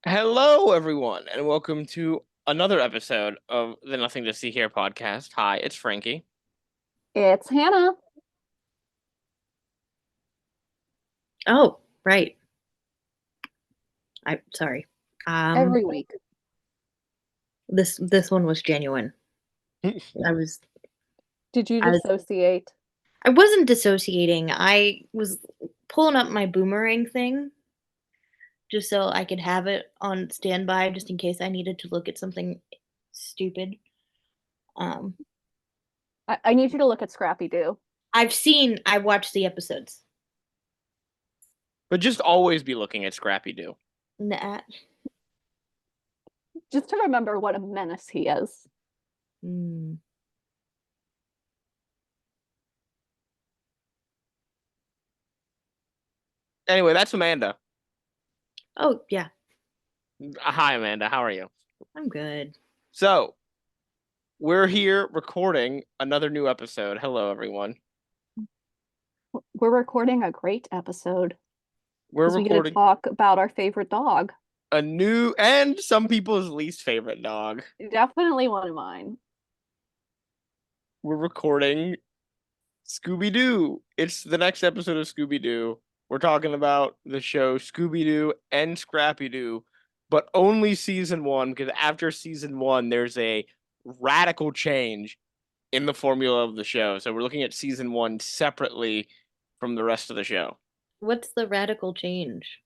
Hello, everyone, and welcome to another episode of the Nothing to See Here podcast. Hi, it's Frankie. It's Hannah. Oh, right. I'm sorry. Um, Every week. this one was genuine. I was Did you I was dissociate? I wasn't dissociating. I was pulling up my boomerang thing just so I could have it on standby just in case I needed to look at something stupid. Um, I need you to look at Scrappy-Doo. I watched the episodes. But just always be looking at Scrappy-Doo. Nah. Just to remember what a menace he is. Mm. Anyway, that's Amanda. Oh, yeah. Hi, Amanda. How are you? I'm good. So, we're here recording another new episode. Hello, everyone. We're recording a great episode We're because we get to recording talk about our favorite dog. a new and some people's least favorite dog. Definitely one of mine. We're recording Scooby-Doo. It's the next episode of Scooby-Doo. We're talking about the show Scooby-Doo and Scrappy-Doo, but only season one, because after season one, there's a radical change in the formula of the show. So we're looking at season one separately from the rest of the show. What's the radical change?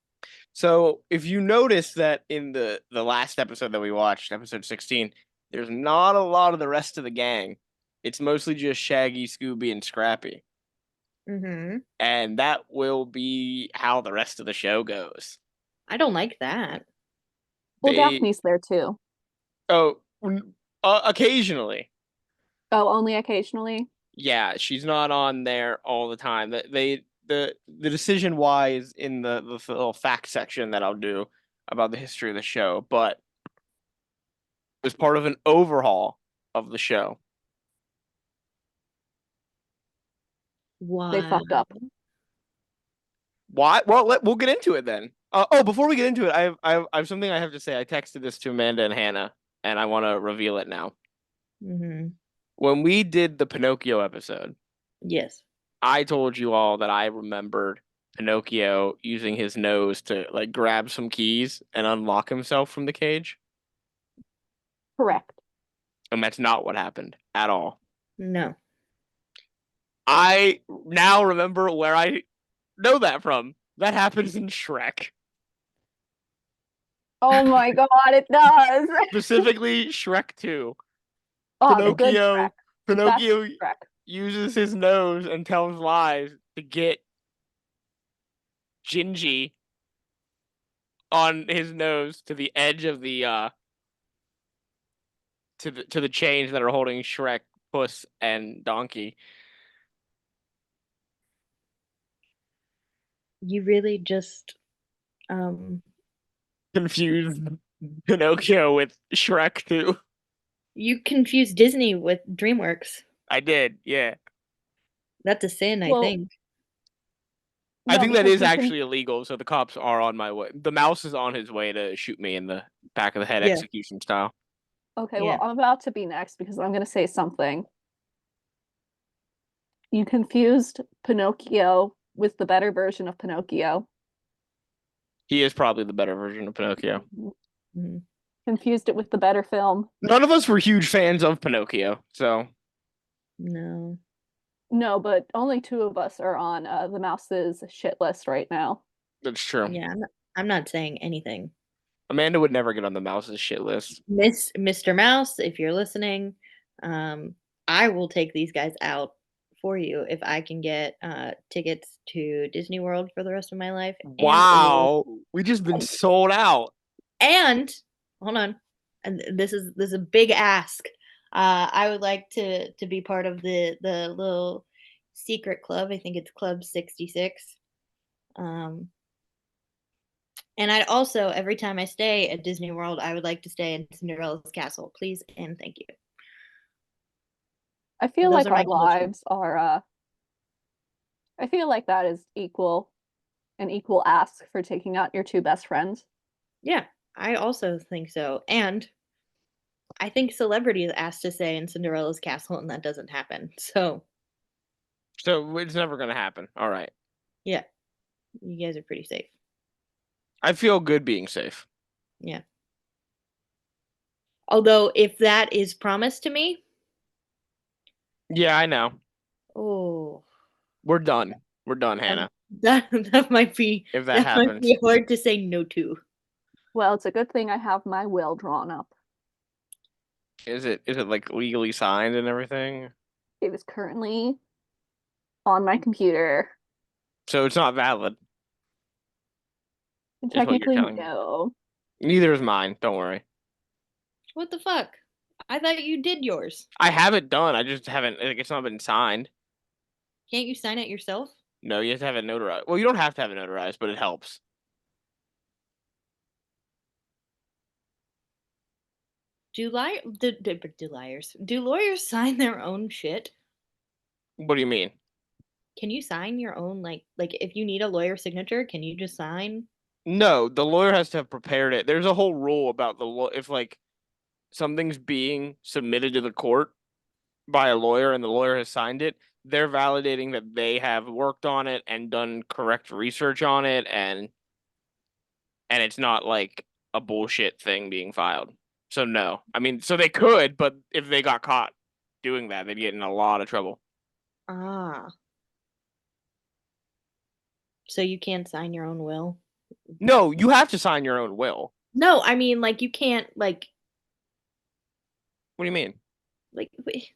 So if you notice that in the last episode that we watched, episode 16, there's not a lot of the rest of the gang. It's mostly just Shaggy, Scooby, and Scrappy. Mm-hmm. And that will be how the rest of the show goes. I don't like that. Well, They Daphne's there too. oh occasionally, Oh, only occasionally. yeah, she's not on there all the time. The decision why is in the little fact section that I'll do about the history of the show, but as part of an overhaul of the show. They Why? fucked up. Why? Well, we'll get into it then. Before we get into it, I have something I have to say. I texted this to Amanda and Hannah, and I want to reveal it now. Mm-hmm. When we did the Pinocchio episode, Yes. I told you all that I remembered Pinocchio using his nose to like grab some keys and unlock himself from the cage. Correct. And that's not what happened at all. No. I now remember where I know that from. That happens in Shrek. Oh my God, it does. Specifically Shrek 2. Oh, the good Shrek. Pinocchio The best Pinocchio Shrek. uses his nose and tells lies to get Gingy on his nose to the edge of the to the chains that are holding Shrek, Puss, and Donkey. You really just um Confused Pinocchio with Shrek too. you confuse Disney with DreamWorks. I did, yeah. That's a sin, I Well, think. I no, think that because is you can. actually illegal, so the cops are on my way. The mouse is on his way to shoot me in the back of the head, Yeah. execution style. Okay, well, Yeah. I'm about to be next because I'm going to say something. You confused Pinocchio with the better version of Pinocchio. He is probably the better version of Pinocchio. Mhm. Confused it with the better film. None of us were huge fans of Pinocchio, so No. No, but only two of us are on the mouse's shit list right now. that's true. Yeah, I'm not saying anything. Amanda would never get on the mouse's shit list. Mr. Mouse, if you're listening, um, I will take these guys out for you if I can get tickets to Disney World for the rest of my life Wow, we just been sold out. and hold on. And this is a big ask. I would like to be part of the little secret club. I think it's Club 66. Um, and I'd also, every time I stay at Disney World, I would like to stay in Cinderella's castle, please and thank you. I feel Those like are our my conditions. lives are I feel like that is an equal ask for taking out your two best friends. Yeah, I also think so. And I think celebrities asked to stay in Cinderella's castle, and that doesn't happen. So, So it's never gonna happen. All right. yeah, you guys are pretty safe. I feel good being safe. Yeah. Although, if that is promised to me, Yeah, I know. oh, We're done. We're done, that Hannah. that might be If that happens. hard to say no to. Well, it's a good thing I have my will drawn up. Is it like legally signed and everything? It is currently on my computer. So it's not valid, is what you're Technically, telling me. no. Neither is mine, don't worry. What the fuck? I thought you did yours. I have it done. I just haven't like it's not been signed. Can't you sign it yourself? No, you have to have it notarized. Well, you don't have to have it notarized, but it helps. Do liars? Do lawyers sign their own shit? What do you mean? Can you sign your own like if you need a lawyer signature, can you just sign? No, the lawyer has to have prepared it. There's a whole rule about the law if like something's being submitted to the court by a lawyer and the lawyer has signed it, they're validating that they have worked on it and done correct research on it and it's not like a bullshit thing being filed. So no. I mean, so they could, but if they got caught doing that, they'd get in a lot of trouble. Ah. So you can't sign your own will? No, you have to sign your own will. No, I mean like you can't What do you mean? like wait,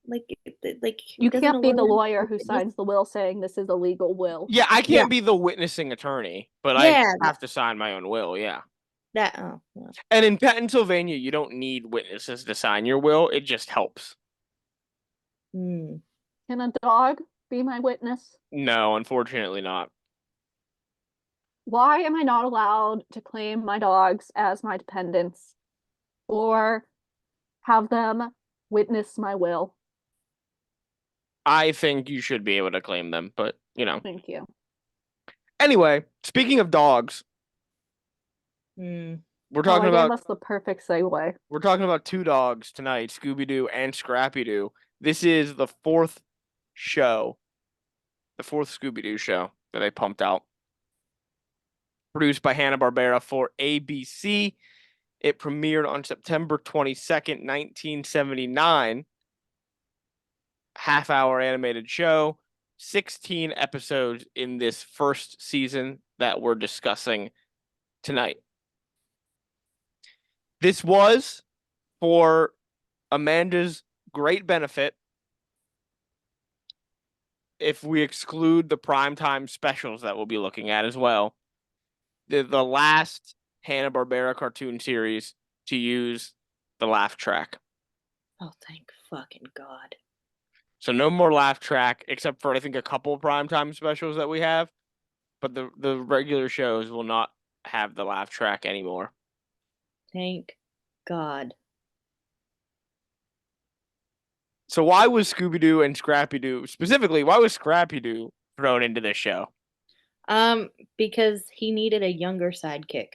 like like You doesn't a can't be the lawyer who witness- signs the will saying this is a legal will. Yeah, I Yeah. can't be the witnessing attorney, but Yeah, I have to sign my own will, yeah. that oh well. And in Pennsylvania, you don't need witnesses to sign your will. It just helps. Hmm. Can a dog be my witness? No, unfortunately not. Why am I not allowed to claim my dogs as my dependents or have them witness my will? I think you should be able to claim them, but you know. Thank you. Anyway, speaking of dogs, Hmm. we're Oh, talking I gave about us the perfect segue. we're talking about two dogs tonight, Scooby-Doo and Scrappy-Doo. This is the fourth show, the fourth Scooby-Doo show that they pumped out. Produced by Hanna-Barbera for ABC. It premiered on September 22nd, 1979. Half-hour animated show. 16 episodes in this first season that we're discussing tonight. This was for Amanda's great benefit. If we exclude the primetime specials that we'll be looking at as well, the last Hanna-Barbera cartoon series to use the laugh track. Oh, thank fucking God. So no more laugh track, except for I think a couple primetime specials that we have. But the regular shows will not have the laugh track anymore. Thank God. So why was Scooby-Doo and Scrappy-Doo, specifically, why was Scrappy-Doo thrown into this show? Because he needed a younger sidekick.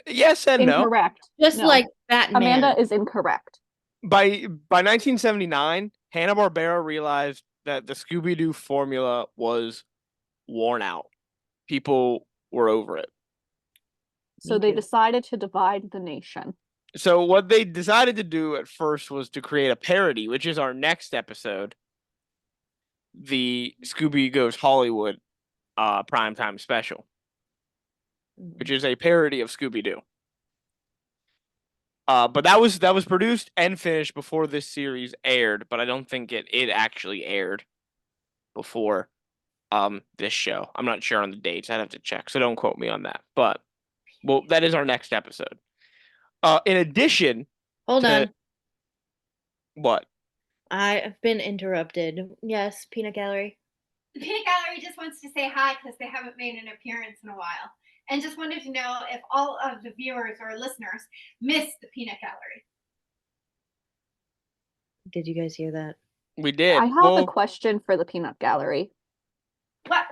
Yes and no. Incorrect. Just No. like Batman. Amanda is incorrect. By 1979, Hanna-Barbera realized that the Scooby-Doo formula was worn out. People were over it. So Me they too. decided to divide the nation. So what they decided to do at first was to create a parody, which is our next episode, the Scooby Goes Hollywood primetime special, which is a parody of Scooby-Doo. But that was produced and finished before this series aired, but I don't think it actually aired before this show. I'm not sure on the dates. I'd have to check, so don't quote me on that. But well, that is our next episode. In addition, Hold on. what? I've been interrupted. Yes, Peanut Gallery. The Peanut Gallery just wants to say hi because they haven't made an appearance in a while. And just wanted to know if all of the viewers or listeners missed the Peanut Gallery. Did you guys hear that? We did. I have a question for the Peanut Gallery. What?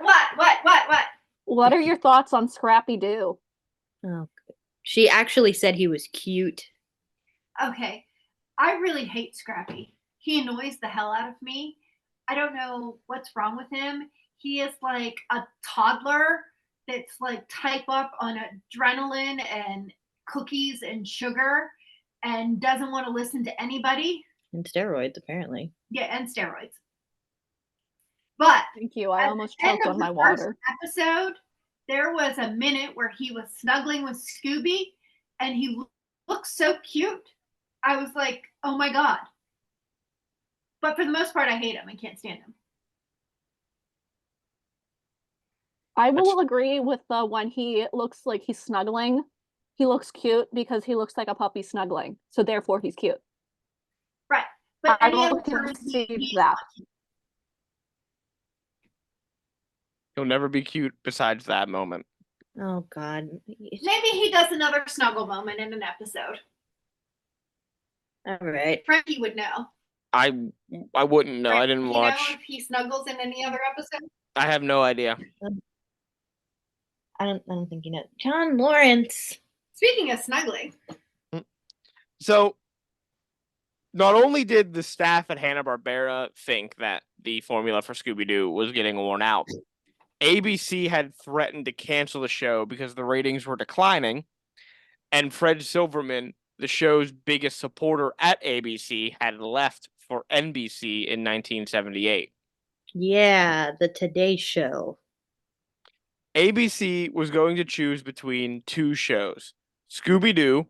What are your thoughts on Scrappy-Doo? Oh, she actually said he was cute. Okay, I really hate Scrappy. He annoys the hell out of me. I don't know what's wrong with him. He is like a toddler that's like type up on adrenaline and cookies and sugar and doesn't want to listen to anybody. And steroids, apparently. Yeah, and steroids. But Thank you. I at almost the end choked of on the my first water. episode, there was a minute where he was snuggling with Scooby and he looked so cute. I was like, oh my God. But for the most part, I hate him. I can't stand him. I That's will agree with the when he looks like he's snuggling. He looks cute because he looks like a puppy snuggling. So therefore he's cute. Right. But I any will other time concede he's that. He'll never be cute besides that moment. Oh God. maybe he does another snuggle moment in an episode. All right. Frankie would know. I wouldn't know. I Frankie, didn't you know watch. if he snuggles in any other episode? I have no idea. I don't think you know. John Lawrence. Speaking of snuggling, So, not only did the staff at Hanna-Barbera think that the formula for Scooby-Doo was getting worn out, ABC had threatened to cancel the show because the ratings were declining, and Fred Silverman, the show's biggest supporter at ABC, had left for NBC in 1978. Yeah, the Today Show. ABC was going to choose between two shows, Scooby-Doo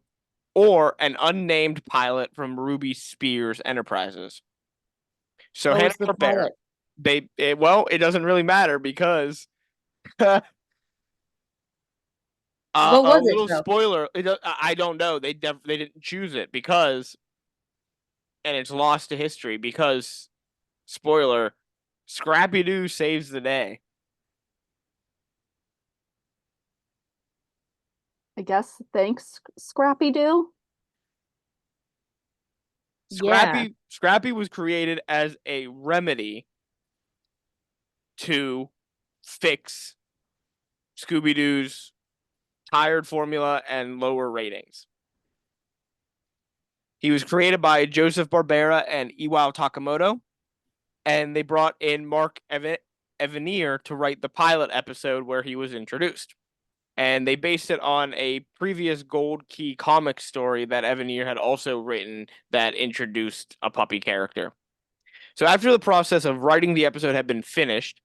or an unnamed pilot from Ruby Spears Enterprises. So What was the Hanna-Barbera, pilot? it doesn't really matter because What a was it little though? spoiler, I don't know. They didn't choose it because, and it's lost to history because, spoiler, Scrappy-Doo saves the day. I guess thanks, Scrappy-Doo. Yeah. Scrappy was created as a remedy to fix Scooby-Doo's tired formula and lower ratings. He was created by Joseph Barbera and Iwao Takamoto, and they brought in Mark Evanier to write the pilot episode where he was introduced. And they based it on a previous Gold Key comic story that Evanier had also written that introduced a puppy character. So after the process of writing the episode had been finished,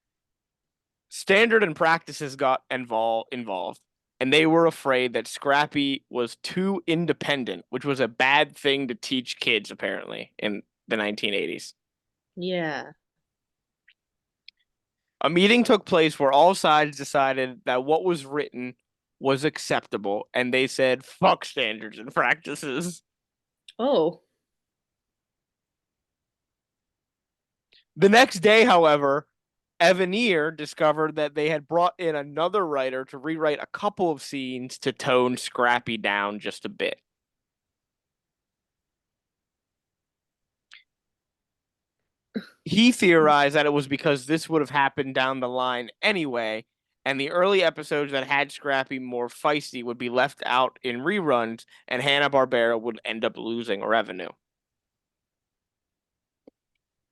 standard and practices got involved, and they were afraid that Scrappy was too independent, which was a bad thing to teach kids, apparently, in the 1980s. Yeah. A meeting took place where all sides decided that what was written was acceptable, and they said, fuck standards and practices. Oh. The next day, however, Evanier discovered that they had brought in another writer to rewrite a couple of scenes to tone Scrappy down just a bit. He theorized that it was because this would have happened down the line anyway, and the early episodes that had Scrappy more feisty would be left out in reruns, and Hanna-Barbera would end up losing revenue.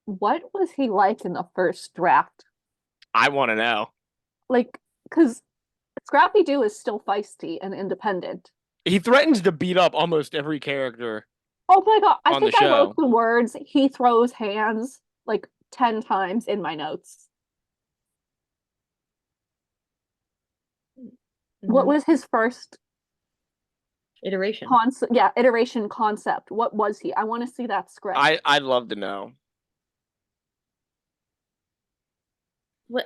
What was he like in the first draft? I want to know. Like, because Scrappy-Doo is still feisty and independent. He threatens to beat up almost every character. Oh my God, I On the think I wrote show. the words, he throws hands like 10 times in my notes. What Mhm. was his first Iteration? iteration concept? What was he? I want to see that script. I'd love to know. What?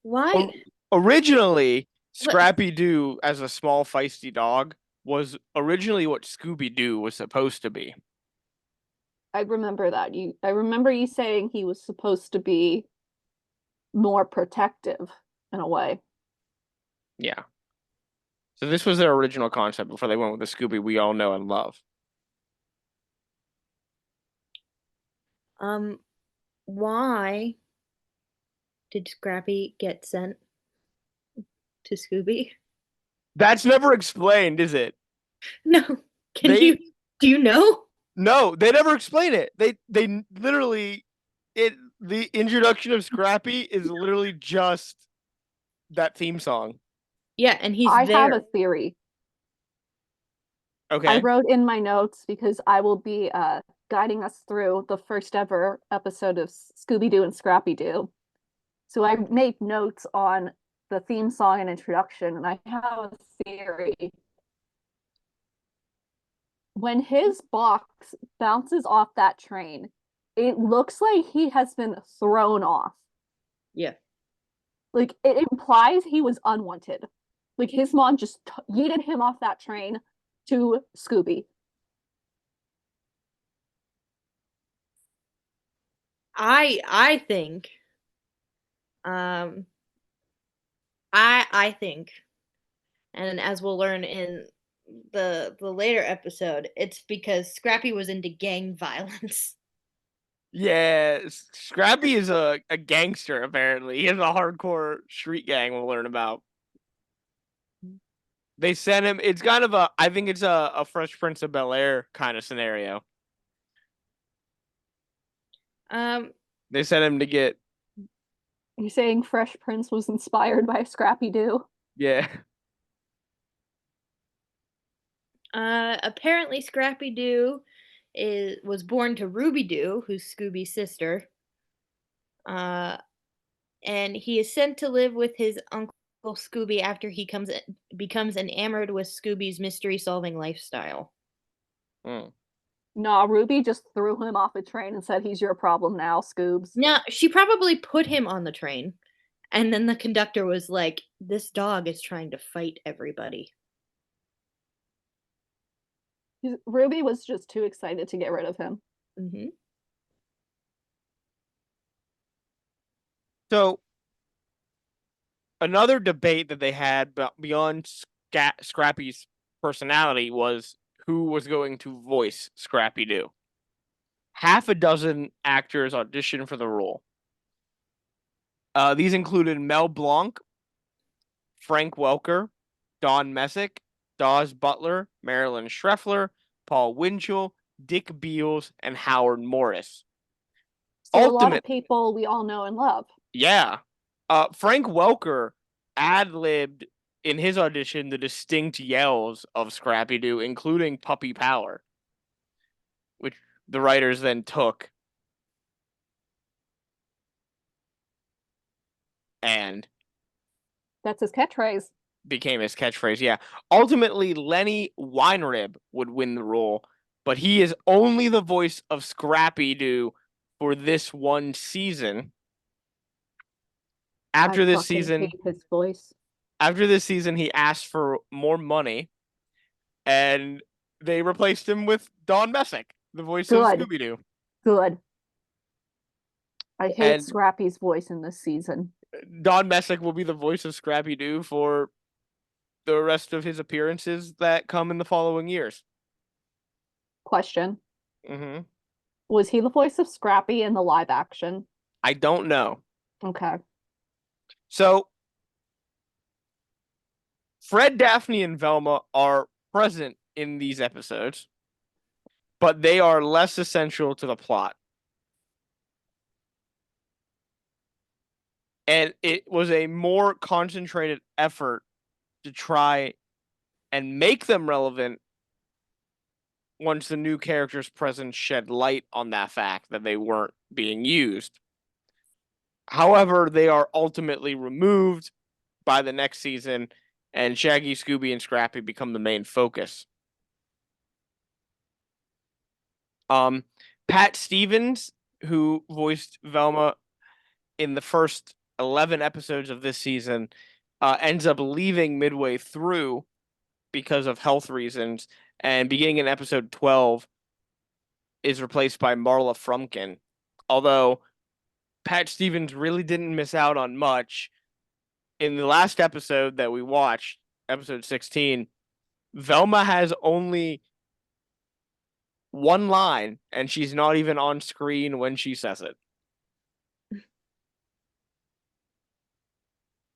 Why? Originally, What? Scrappy-Doo as a small feisty dog was originally what Scooby-Doo was supposed to be. I remember that. I remember you saying he was supposed to be more protective in a way. Yeah. So this was their original concept before they went with the Scooby we all know and love. Why did Scrappy get sent to Scooby? That's never explained, is it? No. Can They you do you know? No, they never explain it. They literally the introduction of Scrappy is literally just that theme song. Yeah, and he's I have there. a theory. I Okay. wrote in my notes because I will be guiding us through the first ever episode of Scooby-Doo and Scrappy-Doo. So I made notes on the theme song and introduction, and I have a theory. When his box bounces off that train, it looks like he has been thrown off. Yeah. Like it implies he was unwanted. Like his mom just yeeted him off that train to Scooby. I think um I think, and as we'll learn in the later episode, it's because Scrappy was into gang violence. Yeah, Scrappy is a gangster, apparently. He has a hardcore street gang we'll learn about. They sent him, it's kind of I think it's a Fresh Prince of Bel-Air kind of scenario. Um They sent him to get, You're saying Fresh Prince was inspired by Scrappy-Doo? yeah. Apparently Scrappy-Doo was born to Ruby-Doo, who's Scooby's sister. And he is sent to live with his uncle Scooby after he becomes enamored with Scooby's mystery-solving lifestyle. Hmm. Nah, Ruby just threw him off a train and said, "He's your problem now, Scoobs." Now, she probably put him on the train, and then the conductor was like, "This dog is trying to fight everybody." Ruby was just too excited to get rid of him. Hmm. So another debate that they had beyond Scrappy's personality was who was going to voice Scrappy-Doo. Half a dozen actors auditioned for the role. These included Mel Blanc, Frank Welker, Don Messick, Dawes Butler, Marilyn Schreffler, Paul Winchell, Dick Beals, and Howard Morris. So a lot of Ultimate, people we all know and love. yeah. Frank Welker ad-libbed in his audition the distinct yells of Scrappy-Doo, including Puppy Power, which the writers then took and That's his catchphrase. became his catchphrase. Yeah. Ultimately, Lenny Weinrib would win the role, but he is only the voice of Scrappy-Doo for this one season. I After this fucking season, hate his voice. he asked for more money, and they replaced him with Don Messick, the voice of Good. Scooby-Doo. Good. I hate And Scrappy's voice in this season. Don Messick will be the voice of Scrappy-Doo for the rest of his appearances that come in the following years. Question. Hmm. Was he the voice of Scrappy in the live action? I don't know. Okay. So Fred, Daphne, and Velma are present in these episodes, but they are less essential to the plot. And it was a more concentrated effort to try and make them relevant once the new characters' presence shed light on that fact that they weren't being used. However, they are ultimately removed by the next season, and Shaggy, Scooby, and Scrappy become the main focus. Pat Stevens, who voiced Velma in the first 11 episodes of this season, ends up leaving midway through because of health reasons, and beginning in episode 12 is replaced by Marla Frumkin. Although Pat Stevens really didn't miss out on much. In the last episode that we watched, episode 16, Velma has only one line, and she's not even on screen when she says it.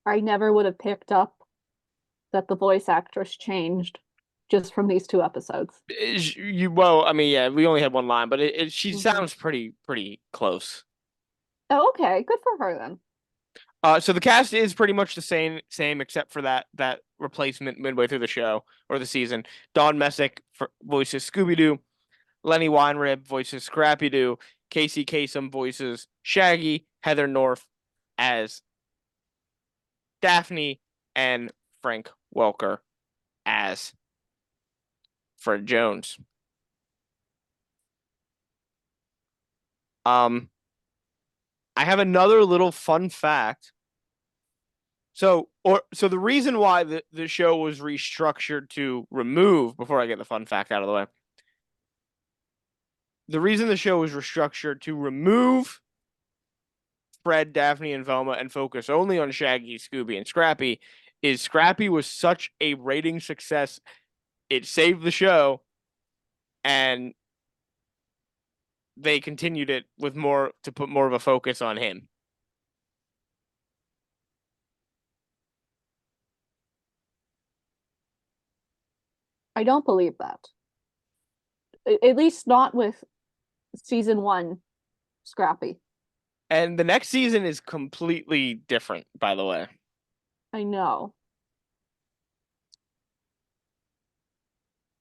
I never would have picked up that the voice actress changed just from these 2 episodes. Well, I mean, yeah, we only had one line, but she Mhm. sounds pretty close. Oh, okay. Good for her then. So the cast is pretty much the same except for that replacement midway through the show or the season. Dawn Messick voices Scooby-Doo, Lenny Weinrib voices Scrappy-Doo, Casey Kasem voices Shaggy, Heather North as Daphne, and Frank Welker as Fred Jones. I have another little fun fact. So the reason why the show was restructured to remove, before I get the fun fact out of the way, the reason the show was restructured to remove Fred, Daphne, and Velma and focus only on Shaggy, Scooby, and Scrappy is Scrappy was such a rating success, it saved the show, and they continued it with more to put more of a focus on him. I don't believe that. At least not with season 1 Scrappy. And the next season is completely different, by the way. I know.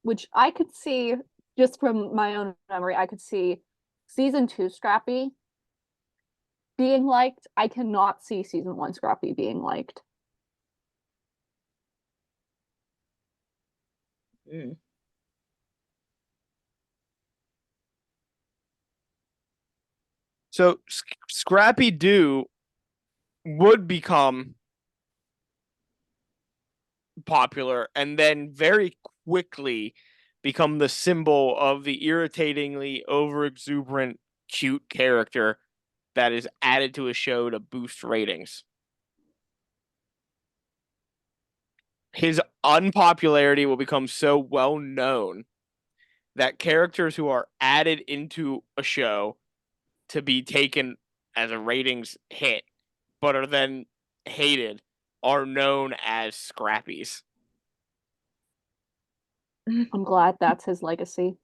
Which I could see, just from my own memory, I could see season 2 Scrappy being liked. I cannot see season 1 Scrappy being liked. Mm. So Scrappy-Doo would become popular and then very quickly become the symbol of the irritatingly overexuberant cute character that is added to a show to boost ratings. His unpopularity will become so well known that characters who are added into a show to be taken as a ratings hit but are then hated are known as Scrappies. I'm glad that's his legacy.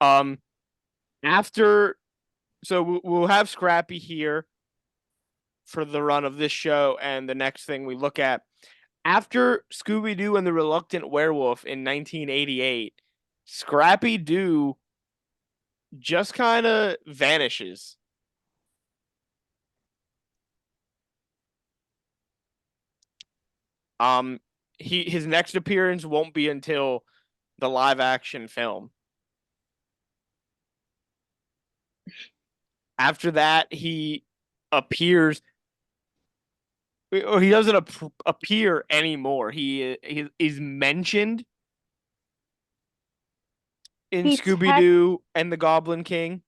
Um, after, so we'll have Scrappy here for the run of this show and the next thing we look at. After Scooby-Doo and the Reluctant Werewolf in 1988, Scrappy-Doo just kind of vanishes. His next appearance won't be until the live action film. After that, he appears. He doesn't appear anymore. He is mentioned in Scooby-Doo and the Goblin King,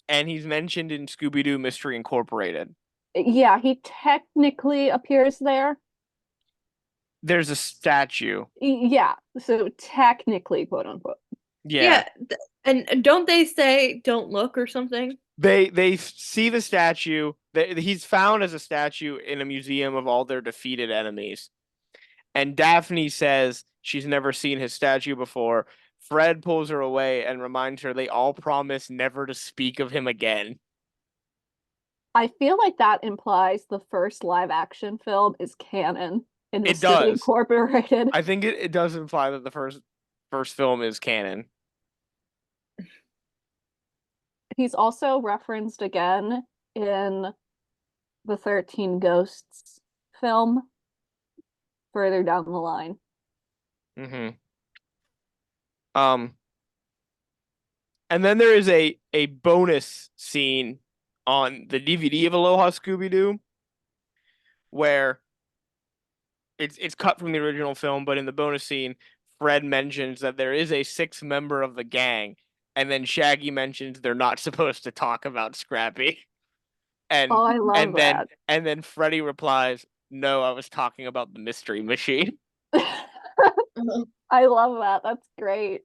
and he's mentioned in Scooby-Doo Mystery Incorporated. Yeah, he technically appears there. There's a statue. Yeah, so technically, quote unquote. Yeah. And don't they say don't look or something? They see the statue. He's found as a statue in a museum of all their defeated enemies. And Daphne says she's never seen his statue before. Fred pulls her away and reminds her they all promise never to speak of him again. I feel like that implies the first live action film is canon in the It City does. Incorporated. I think it does imply that the first film is canon. He's also referenced again in the 13 Ghosts film further down the line. Mm-hmm. And then there is a bonus scene on the DVD of Aloha Scooby-Doo where it's cut from the original film, but in the bonus scene, Fred mentions that there is a 6th member of the gang, and then Shaggy mentions they're not supposed to talk about Scrappy. And Oh, I love that. And then Freddy replies, "No, I was talking about the Mystery Machine." I love that. That's great.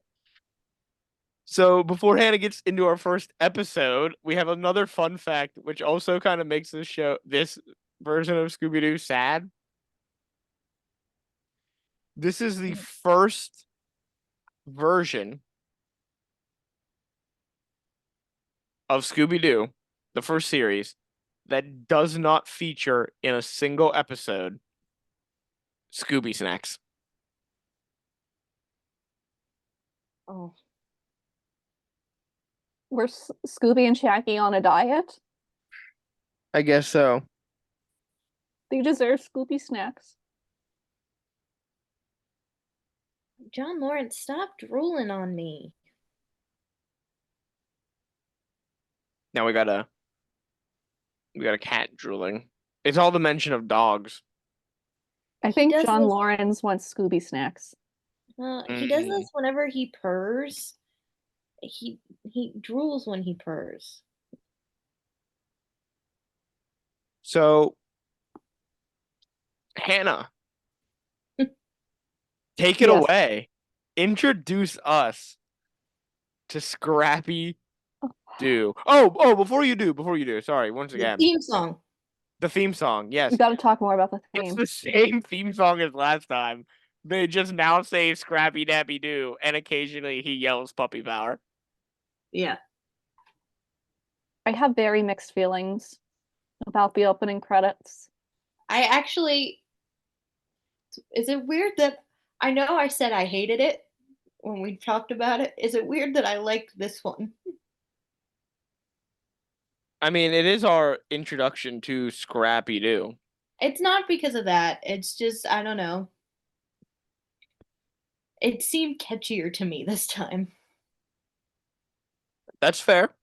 So before Hannah gets into our first episode, we have another fun fact, which also kind of makes this version of Scooby-Doo sad. This is the first version of Scooby-Doo, the first series, that does not feature in a single episode Scooby snacks. Oh. Were Scooby and Shaggy on a diet? I guess so. They deserve Scooby snacks. John Lawrence, stop drooling on me. Now we got a cat drooling. It's all the mention of dogs. I He think does John this- Lawrence wants Scooby snacks. He does Mm. this whenever he purrs. He drools when he purrs. So, Hannah, take it Yes. away. Introduce us to Scrappy Doo. Oh, before you do, sorry, once The again. theme song. The theme song, yes. We got to talk more about the It's theme. the same theme song as last time. They just now say Scrappy Dappy Doo, and occasionally he yells puppy power. Yeah. I have very mixed feelings about the opening credits. I actually, is it weird that I know I said I hated it when we talked about it? Is it weird that I liked this one? I mean, it is our introduction to Scrappy Doo. It's not because of that. It's just, I don't know. It seemed catchier to me this time. That's fair.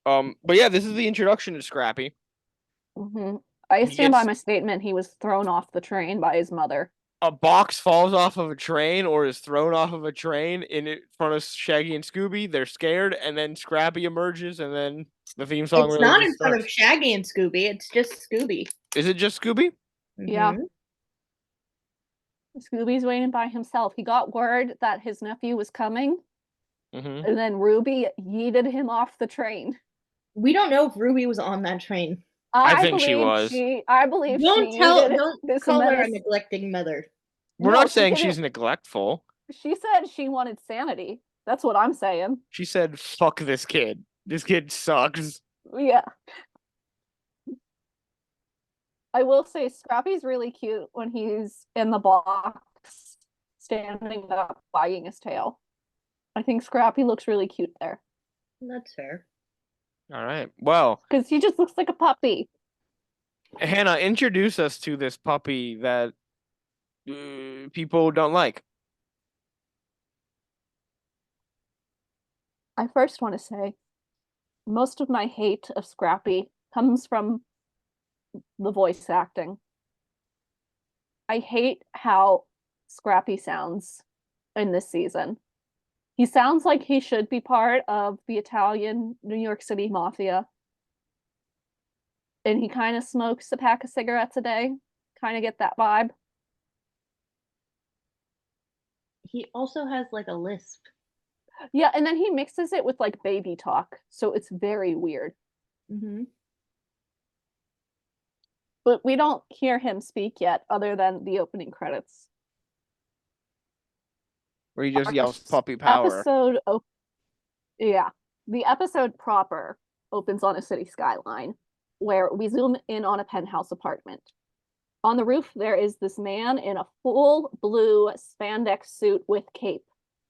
But yeah, this is the introduction to Scrappy. Hmm I He stand by gets- my statement. He was thrown off the train by his mother. A box falls off of a train or is thrown off of a train in front of Shaggy and Scooby. They're scared, and then Scrappy emerges, and then the theme song It's really not just in front of starts. Shaggy and Scooby. It's just Scooby. Is it just Scooby? Yeah. Mhm. Scooby's waiting by himself. He got word that his nephew was coming, Mm-hmm. and then Ruby yeeted him off the train. We don't know if Ruby was on that train. I think she believe was. I believe she yeeted Don't this call her a menace. neglecting mother. We're No, not she saying didn't. she's neglectful. She said she wanted sanity. That's what I'm saying. She said, "Fuck this kid. This kid sucks." Yeah. I will say Scrappy's really cute when he's in the box, standing up, wagging his tail. I think Scrappy looks really cute there. That's fair. All right. Well, Because he just looks like a puppy. Hannah, introduce us to this puppy that people don't like. I first want to say most of my hate of Scrappy comes from the voice acting. I hate how Scrappy sounds in this season. He sounds like he should be part of the Italian New York City mafia. And he kind of smokes a pack of cigarettes a day. Kind of get that vibe. He also has like a lisp. Yeah, and then he mixes it with like baby talk. So it's very weird. Mm-hmm. But we don't hear him speak yet, other than the opening credits. Where he just Our yells puppy power. Yeah, the episode proper opens on a city skyline where we zoom in on a penthouse apartment. On the roof, there is this man in a full blue spandex suit with cape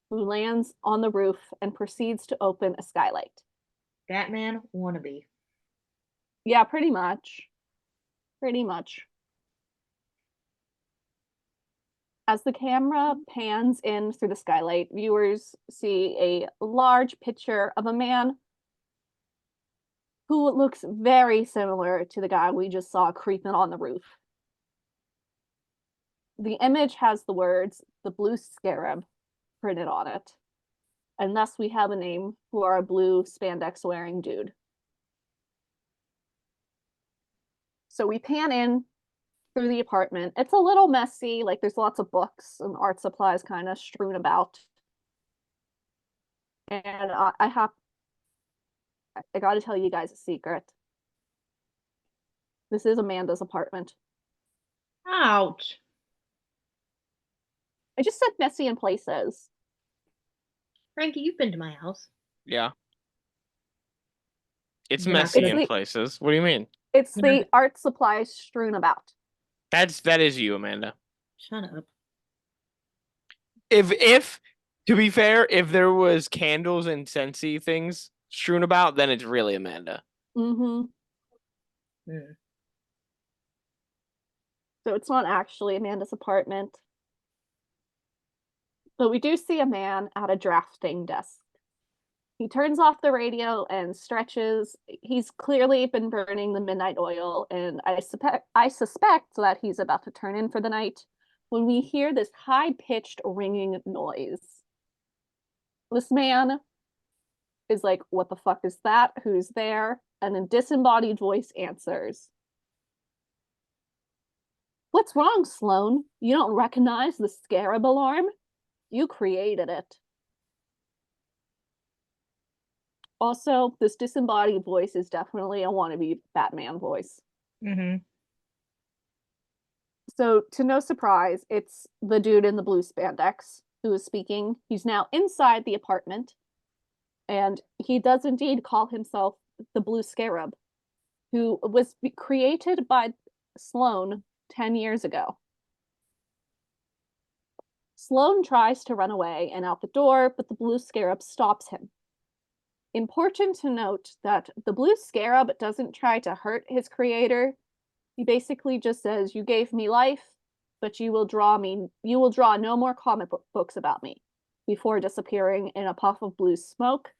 who lands on the roof and proceeds to open a skylight. Batman wannabe. Yeah, pretty much. Pretty much. As the camera pans in through the skylight, viewers see a large picture of a man who looks very similar to the guy we just saw creeping on the roof. The image has the words, "The Blue Scarab," printed on it. And thus we have a name for a blue spandex wearing dude. So we pan in through the apartment. It's a little messy, like there's lots of books and art supplies kind of strewn about. And I gotta tell you guys a secret. This is Amanda's apartment. Ouch. I just said messy in places. Frankie, you've been to my house. Yeah. It's You're not messy gonna- in places. What do you mean? It's You're not the art supplies strewn about. That is you, Amanda. Shut up. If to be fair, if there was candles and scentsy things strewn about, then it's really Amanda. Mm-hmm. Hmm. So it's not actually Amanda's apartment. But we do see a man at a drafting desk. He turns off the radio and stretches. He's clearly been burning the midnight oil, and I suspect that he's about to turn in for the night when we hear this high-pitched ringing noise. This man is like, "What the fuck is that? Who's there?" And a disembodied voice answers. "What's wrong, Sloan? You don't recognize the scarab alarm? You created it." Also, this disembodied voice is definitely a wannabe Batman voice. Mm-hmm. So, to no surprise, it's the dude in the blue spandex who is speaking. He's now inside the apartment, and he does indeed call himself the Blue Scarab, who was created by Sloan 10 years ago. Sloan tries to run away and out the door, but the Blue Scarab stops him. Important to note that the Blue Scarab doesn't try to hurt his creator. He basically just says, "You gave me life, but you will draw no more comic books about me," before disappearing in a puff of blue smoke.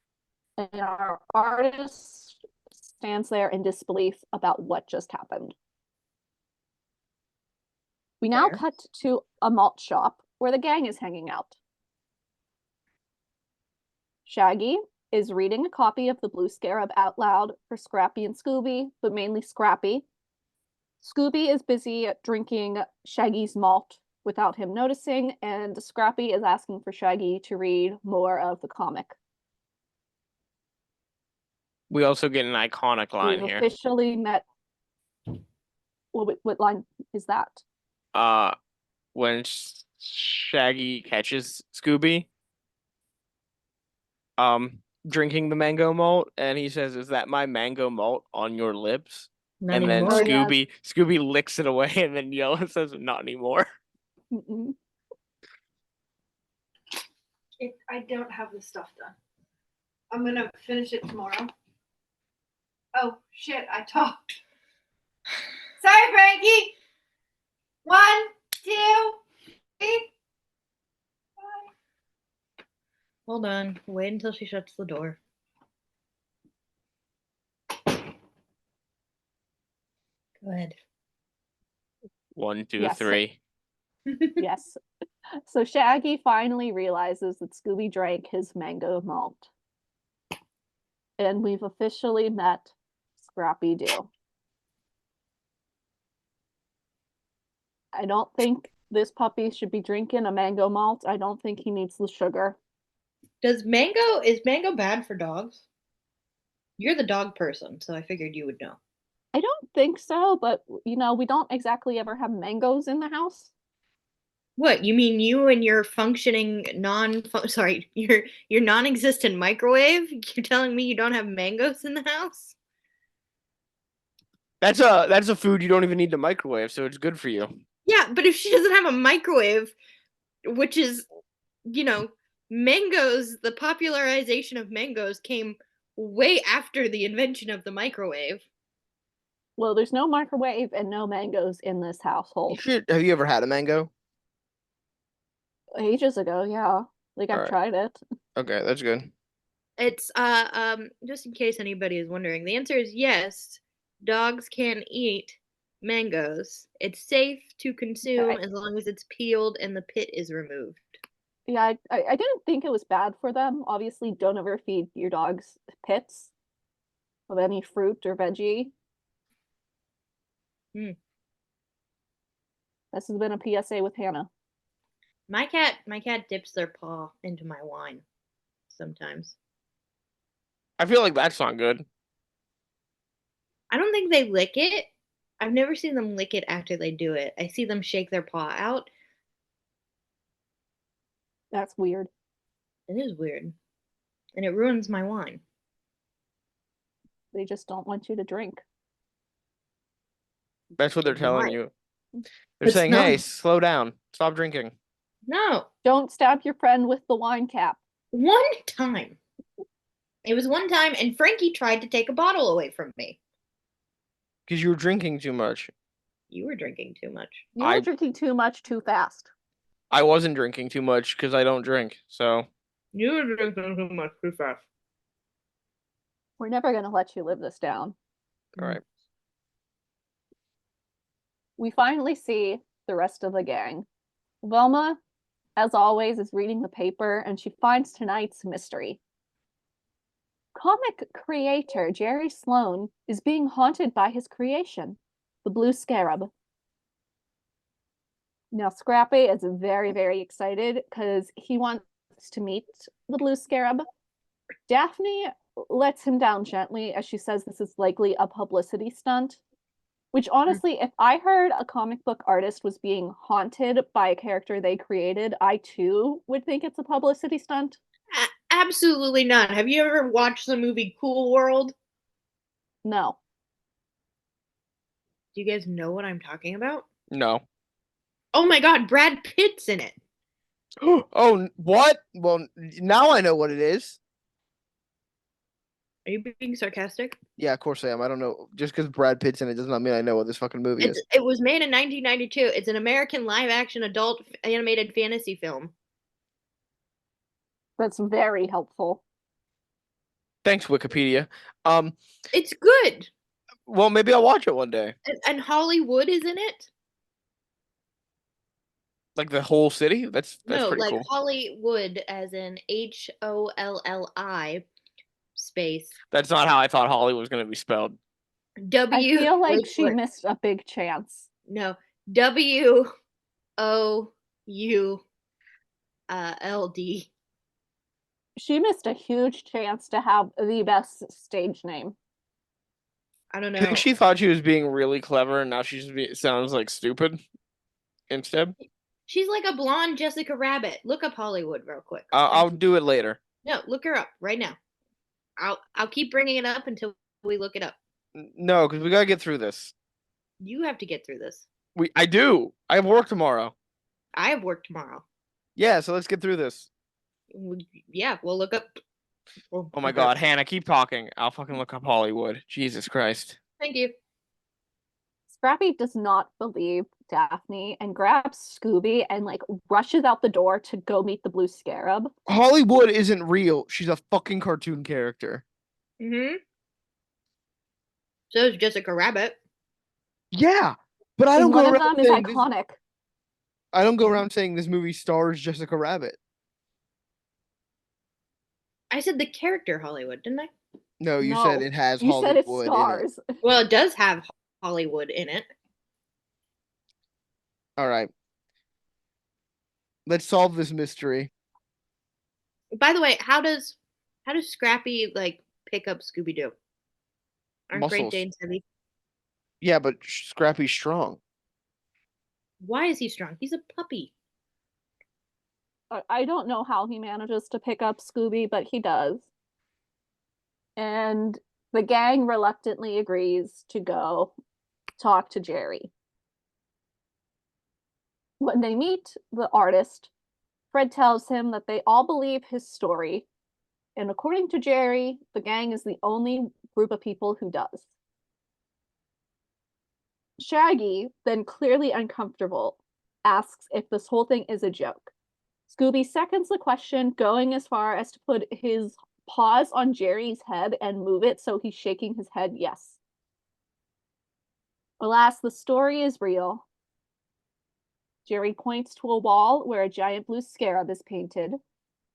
And our artist stands there in disbelief about what just happened. We now Fair. cut to a malt shop where the gang is hanging out. Shaggy is reading a copy of the Blue Scarab out loud for Scrappy and Scooby, but mainly Scrappy. Scooby is busy drinking Shaggy's malt without him noticing, and Scrappy is asking for Shaggy to read more of the comic. We also get an iconic line We've here. officially met. What line is that? When Shaggy catches Scooby, drinking the mango malt, and he says, "Is that my mango malt on your lips?" Not And then anymore. Oh, yeah. Scooby licks it away and then yells and says, "Not anymore." Mm-mm. I don't have this stuff done. I'm gonna finish it tomorrow. Oh shit! I talked. Sorry, Frankie. 1, 2, 3. Hold on. Wait until she shuts the door. Go ahead. 1, 2, Yes. 3. Yes. So Shaggy finally realizes that Scooby drank his mango malt. And we've officially met Scrappy-Doo. I don't think this puppy should be drinking a mango malt. I don't think he needs the sugar. Is mango bad for dogs? You're the dog person, so I figured you would know. I don't think so, but we don't exactly ever have mangoes in the house. What, you mean you and your functioning your non-existent microwave? You're telling me you don't have mangoes in the house? That's a food you don't even need to microwave, so it's good for you. Yeah, but if she doesn't have a microwave, which is, mangoes, the popularization of mangoes came way after the invention of the microwave. Well, there's no microwave and no mangoes in this household. Have you ever had a mango? Ages ago, yeah. Like I've Alright. tried it. Okay, that's good. It's just in case anybody is wondering, the answer is yes. Dogs can eat mangoes. It's safe to consume as long as it's peeled and the pit is removed. Yeah, I didn't think it was bad for them. Obviously, don't ever feed your dogs pits of any fruit or veggie. Hmm. This has been a PSA with Hannah. My cat dips their paw into my wine sometimes. I feel like that's not good. I don't think they lick it. I've never seen them lick it after they do it. I see them shake their paw out. That's weird. It is weird. And it ruins my wine. They just don't want you to drink. That's what they're telling Why? you. They're It's saying, not. hey, slow down. Stop drinking. No. Don't stab your friend with the wine cap. One time. It was one time, and Frankie tried to take a bottle away from me. Because you were drinking too much. You were drinking too much. You were drinking too much too fast. I wasn't drinking too much because I don't drink. So You were drinking too much too fast. We're never going to let you live this down. all right. We finally see the rest of the gang. Velma, as always, is reading the paper and she finds tonight's mystery. Comic creator Jerry Sloan is being haunted by his creation, the Blue Scarab. Now, Scrappy is very, very excited because he wants to meet the Blue Scarab. Daphne lets him down gently as she says this is likely a publicity stunt. Which honestly, if I heard a comic book artist was being haunted by a character they created, I too would think it's a publicity stunt. Absolutely not. Have you ever watched the movie Cool World? No. Do you guys know what I'm talking about? No. Oh my god, Brad Pitt's in it. Oh, what? Well, now I know what it is. Are you being sarcastic? Yeah, of course I am. I don't know. Just because Brad Pitt's in it does not mean I know what this fucking movie is. It was made in 1992. It's an American live-action adult animated fantasy film. That's very helpful. Thanks, Wikipedia. It's good. Well, maybe I'll watch it one day. And Hollywood is in it. Like the whole city? That's No, pretty like cool. Hollywood as in HOLLI space. That's not how I thought Holly was going to be spelled. W. I feel like wait she for it. missed a big chance. No, WOULD. She missed a huge chance to have the best stage name. I don't I know. think she thought she was being really clever, and now sounds like stupid instead. She's like a blonde Jessica Rabbit. Look up Hollywood real quick. I'll do it later. No, look her up right now. I'll keep bringing it up until we look it up. No, because we gotta get through this. You have to get through this. I do. I have work tomorrow. I have work tomorrow. Yeah, so let's get through this. Yeah, we'll look up. Oh my god, Hannah, keep talking. I'll fucking look up Hollywood. Jesus Christ. Thank you. Scrappy does not believe Daphne and grabs Scooby and like rushes out the door to go meet the Blue Scarab. Hollywood isn't real. She's a fucking cartoon character. Mm-hmm. So is Jessica Rabbit. Yeah, but I don't And go one of around them is saying iconic. I don't go around saying this movie stars Jessica Rabbit. I said the character Hollywood, didn't I? No, you said No, it has You Hollywood said it in it. stars. Well, it does have Hollywood in it. All right. Let's solve this mystery. By the way, how does Scrappy like pick up Scooby-Doo? Aren't Great Muscles. Danes heavy? Yeah, but Scrappy's strong. Why is he strong? He's a puppy. I don't know how he manages to pick up Scooby, but he does. And the gang reluctantly agrees to go talk to Jerry. When they meet the artist, Fred tells him that they all believe his story. And according to Jerry, the gang is the only group of people who does. Shaggy, then clearly uncomfortable, asks if this whole thing is a joke. Scooby seconds the question, going as far as to put his paws on Jerry's head and move it so he's shaking his head yes. Alas, the story is real. Jerry points to a wall where a giant blue scarab is painted.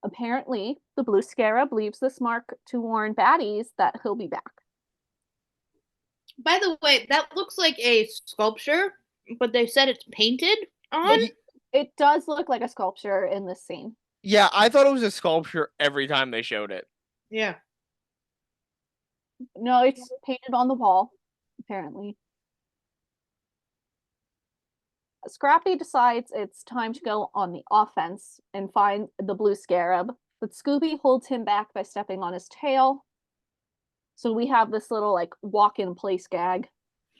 Apparently, the blue scarab leaves this mark to warn baddies that he'll be back. By the way, that looks like a sculpture, but they said it's painted on. It does look like a sculpture in this scene. Yeah, I thought it was a sculpture every time they showed it. Yeah. No, it's painted on the wall, apparently. Scrappy decides it's time to go on the offense and find the blue scarab, but Scooby holds him back by stepping on his tail. So we have this little like walk in place gag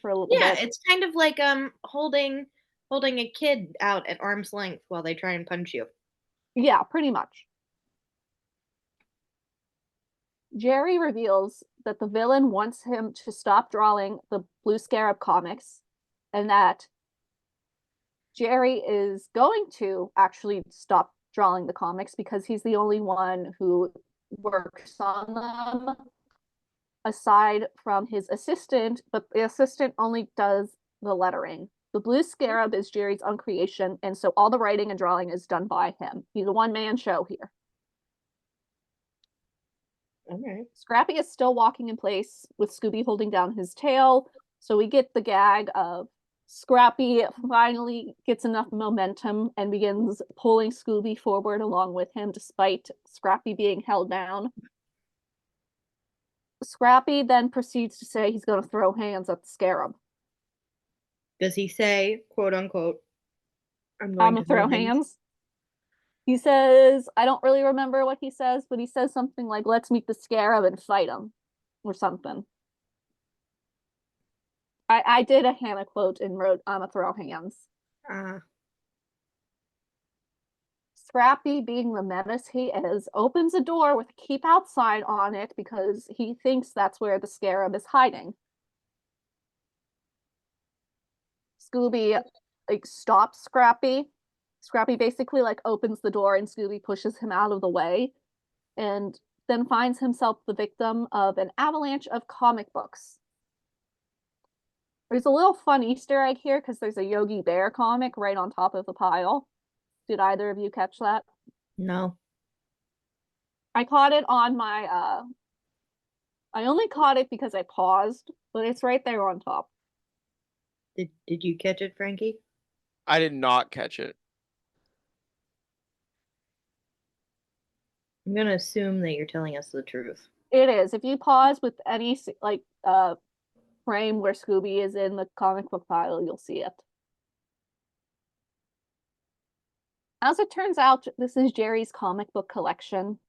for a little Yeah, bit. it's kind of like holding a kid out at arm's length while they try and punch you. Yeah, pretty much. Jerry reveals that the villain wants him to stop drawing the Blue Scarab comics and that Jerry is going to actually stop drawing the comics because he's the only one who works on them aside from his assistant, but the assistant only does the lettering. The Blue Scarab is Jerry's own creation, and so all the writing and drawing is done by him. He's a one-man show here. Okay. Scrappy is still walking in place with Scooby holding down his tail, so we get the gag of Scrappy finally gets enough momentum and begins pulling Scooby forward along with him despite Scrappy being held down. Scrappy then proceeds to say he's going to throw hands at the scarab. Does he say, quote unquote, I'm I'm going gonna throw things? hands. He says, I don't really remember what he says, but he says something like, let's meet the scarab and fight him, or something. I did a Hannah quote and wrote, I'm gonna throw hands. Scrappy, being the menace he is, opens a door with keep outside on it because he thinks that's where the scarab is hiding. Scooby like stops Scrappy. Scrappy basically like opens the door and Scooby pushes him out of the way and then finds himself the victim of an avalanche of comic books. There's a little fun Easter egg here because there's a Yogi Bear comic right on top of the pile. Did either of you catch that? No. I caught it on my I only caught it because I paused, but it's right there on top. Did you catch it, Frankie? I did not catch it. I'm gonna assume that you're telling us the truth. It is. If you pause with any like frame where Scooby is in the comic book pile, you'll see it. As it turns out, this is Jerry's comic book collection.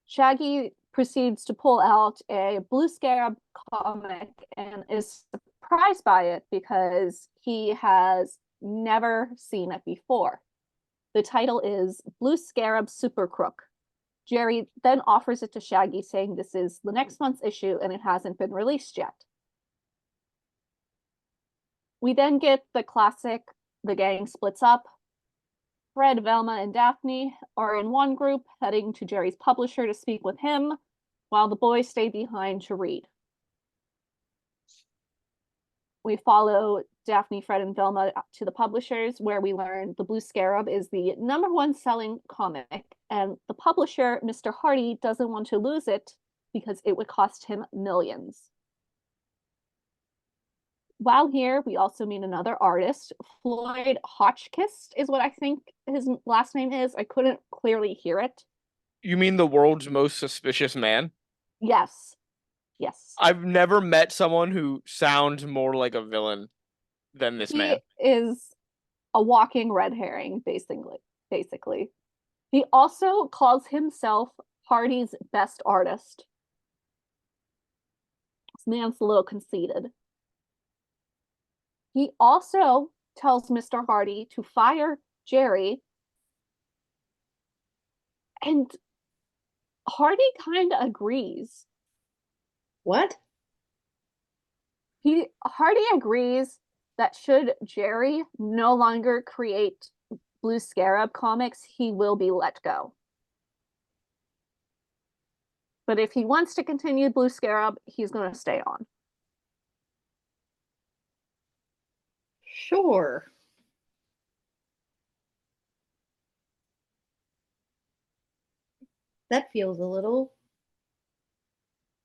Shaggy proceeds to pull out a Blue Scarab comic and is surprised by it because he has never seen it before. The title is Blue Scarab Super Crook. Jerry then offers it to Shaggy, saying this is the next month's issue and it hasn't been released yet. We then get the classic, the gang splits up. Fred, Velma, and Daphne are in one group, heading to Jerry's publisher to speak with him, while the boys stay behind to read. We follow Daphne, Fred, and Velma to the publishers, where we learn the Blue Scarab is the #1 selling comic, and the publisher, Mr. Hardy, doesn't want to lose it because it would cost him millions. While here, we also meet another artist. Floyd Hotchkiss is what I think his last name is. I couldn't clearly hear it. You mean the world's most suspicious man? Yes. Yes. I've never met someone who sounds more like a villain than this man. He is a walking red herring, basically. He also calls himself Hardy's best artist. This man's a little conceited. He also tells Mr. Hardy to fire Jerry. And Hardy kind of agrees. What? Hardy agrees that should Jerry no longer create Blue Scarab comics, he will be let go. But if he wants to continue Blue Scarab, he's going to stay on. Sure. That feels a little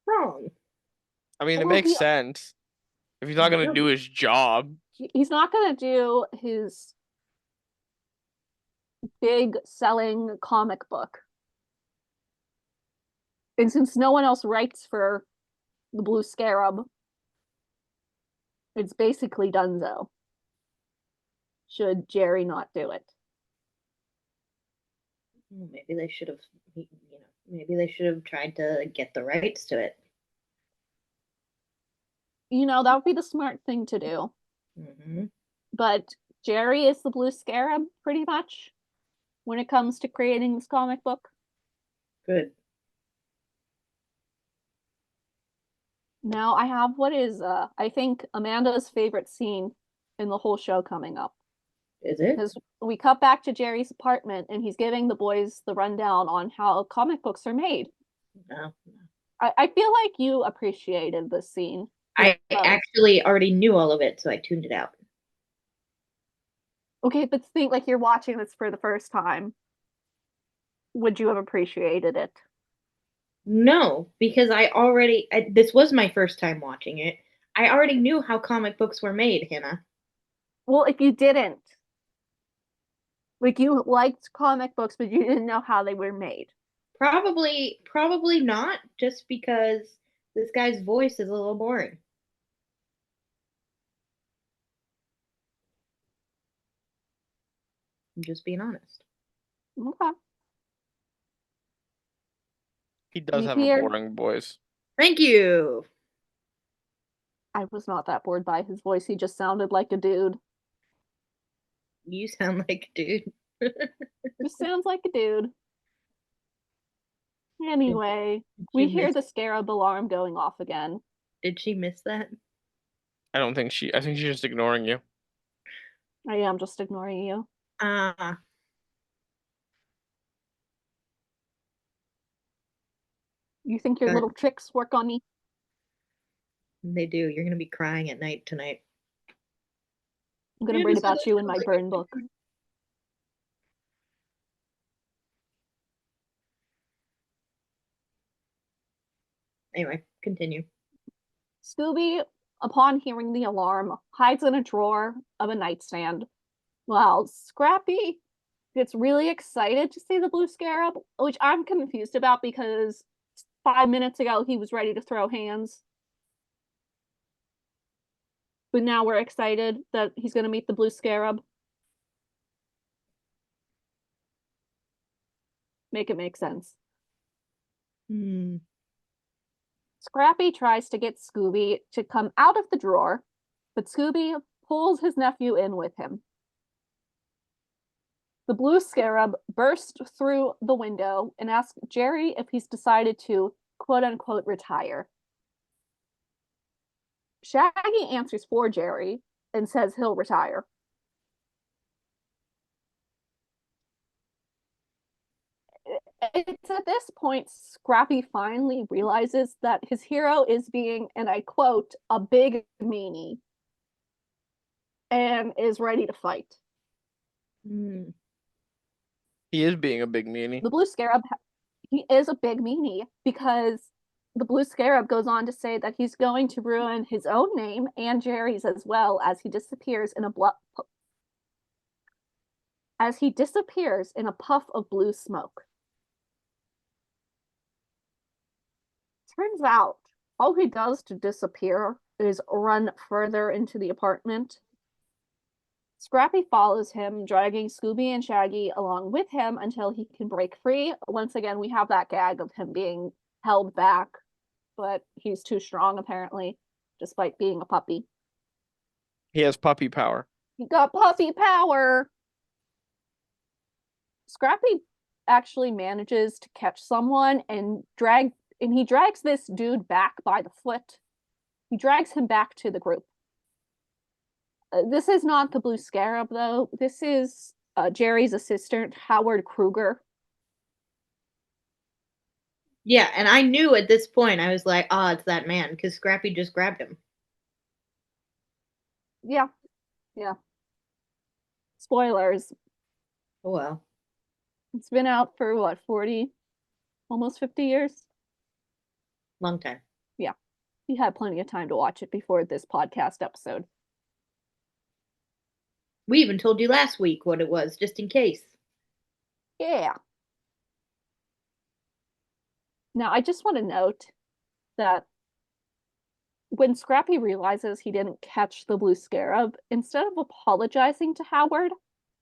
wrong. I mean, it Well, makes sense. If he's not going to do his job. He's not going to do his big selling comic book. And since no one else writes for the Blue Scarab, it's basically donezo. should Jerry not do it? Maybe they should have, maybe they should have tried to get the rights to it. That would be the smart thing to do. Mm-hmm. But Jerry is the Blue Scarab, pretty much, when it comes to creating this comic book. Good. Now I have what is, I think, Amanda's favorite scene in the whole show coming up. Is it? Because we cut back to Jerry's apartment and he's giving the boys the rundown on how comic books are made. No. I feel like you appreciated this scene. I actually already knew all of it, so I tuned it out. Okay, but think like you're watching this for the first time. Would you have appreciated it? No, because this was my first time watching it. I already knew how comic books were made, Hannah. Well, if you didn't, like you liked comic books, but you didn't know how they were made. Probably not, just because this guy's voice is a little boring. I'm just being honest. Okay. He does You have hear- a boring voice. Thank you. I was not that bored by his voice. He just sounded like a dude. You sound like a dude. Just sounds like a dude. Anyway, Did we she hear miss- the scarab alarm going off again. Did she miss that? I think she's just ignoring you. I am just ignoring you. Ah, You think your Good. little tricks work on me? they do. You're gonna be crying at night tonight. I'm gonna Yeah, read this about other you in sounds my like a burn book. Anyway, continue. Scooby, upon hearing the alarm, hides in a drawer of a nightstand, while Scrappy gets really excited to see the blue scarab, which I'm confused about because 5 minutes ago he was ready to throw hands. But now we're excited that he's going to meet the blue scarab. Make it make sense. Hmm. Scrappy tries to get Scooby to come out of the drawer, but Scooby pulls his nephew in with him. The blue scarab bursts through the window and asks Jerry if he's decided to quote unquote retire. Shaggy answers for Jerry and says he'll retire. It's at this point Scrappy finally realizes that his hero is being, and I quote, a big meanie, and is ready to fight. Hmm. He is being a big meanie. The blue scarab, he is a big meanie because the blue scarab goes on to say that he's going to ruin his own name and Jerry's as well as he disappears in a puff of blue smoke. Turns out all he does to disappear is run further into the apartment. Scrappy follows him, dragging Scooby and Shaggy along with him until he can break free. Once again, we have that gag of him being held back, but he's too strong apparently, despite being a puppy. He has puppy power. He got puppy power! Scrappy actually manages to catch someone and he drags this dude back by the foot. He drags him back to the group. This is not the Blue Scarab, though. This is Jerry's assistant, Howard Kruger. Yeah, and I knew at this point, I was like, oh, it's that man, because Scrappy just grabbed him. Yeah. Spoilers. Oh, well. It's been out for what, 40, almost 50 years? Long time. Yeah. You had plenty of time to watch it before this podcast episode. We even told you last week what it was, just in case. Yeah. Now, I just want to note that when Scrappy realizes he didn't catch the blue scarab, instead of apologizing to Howard,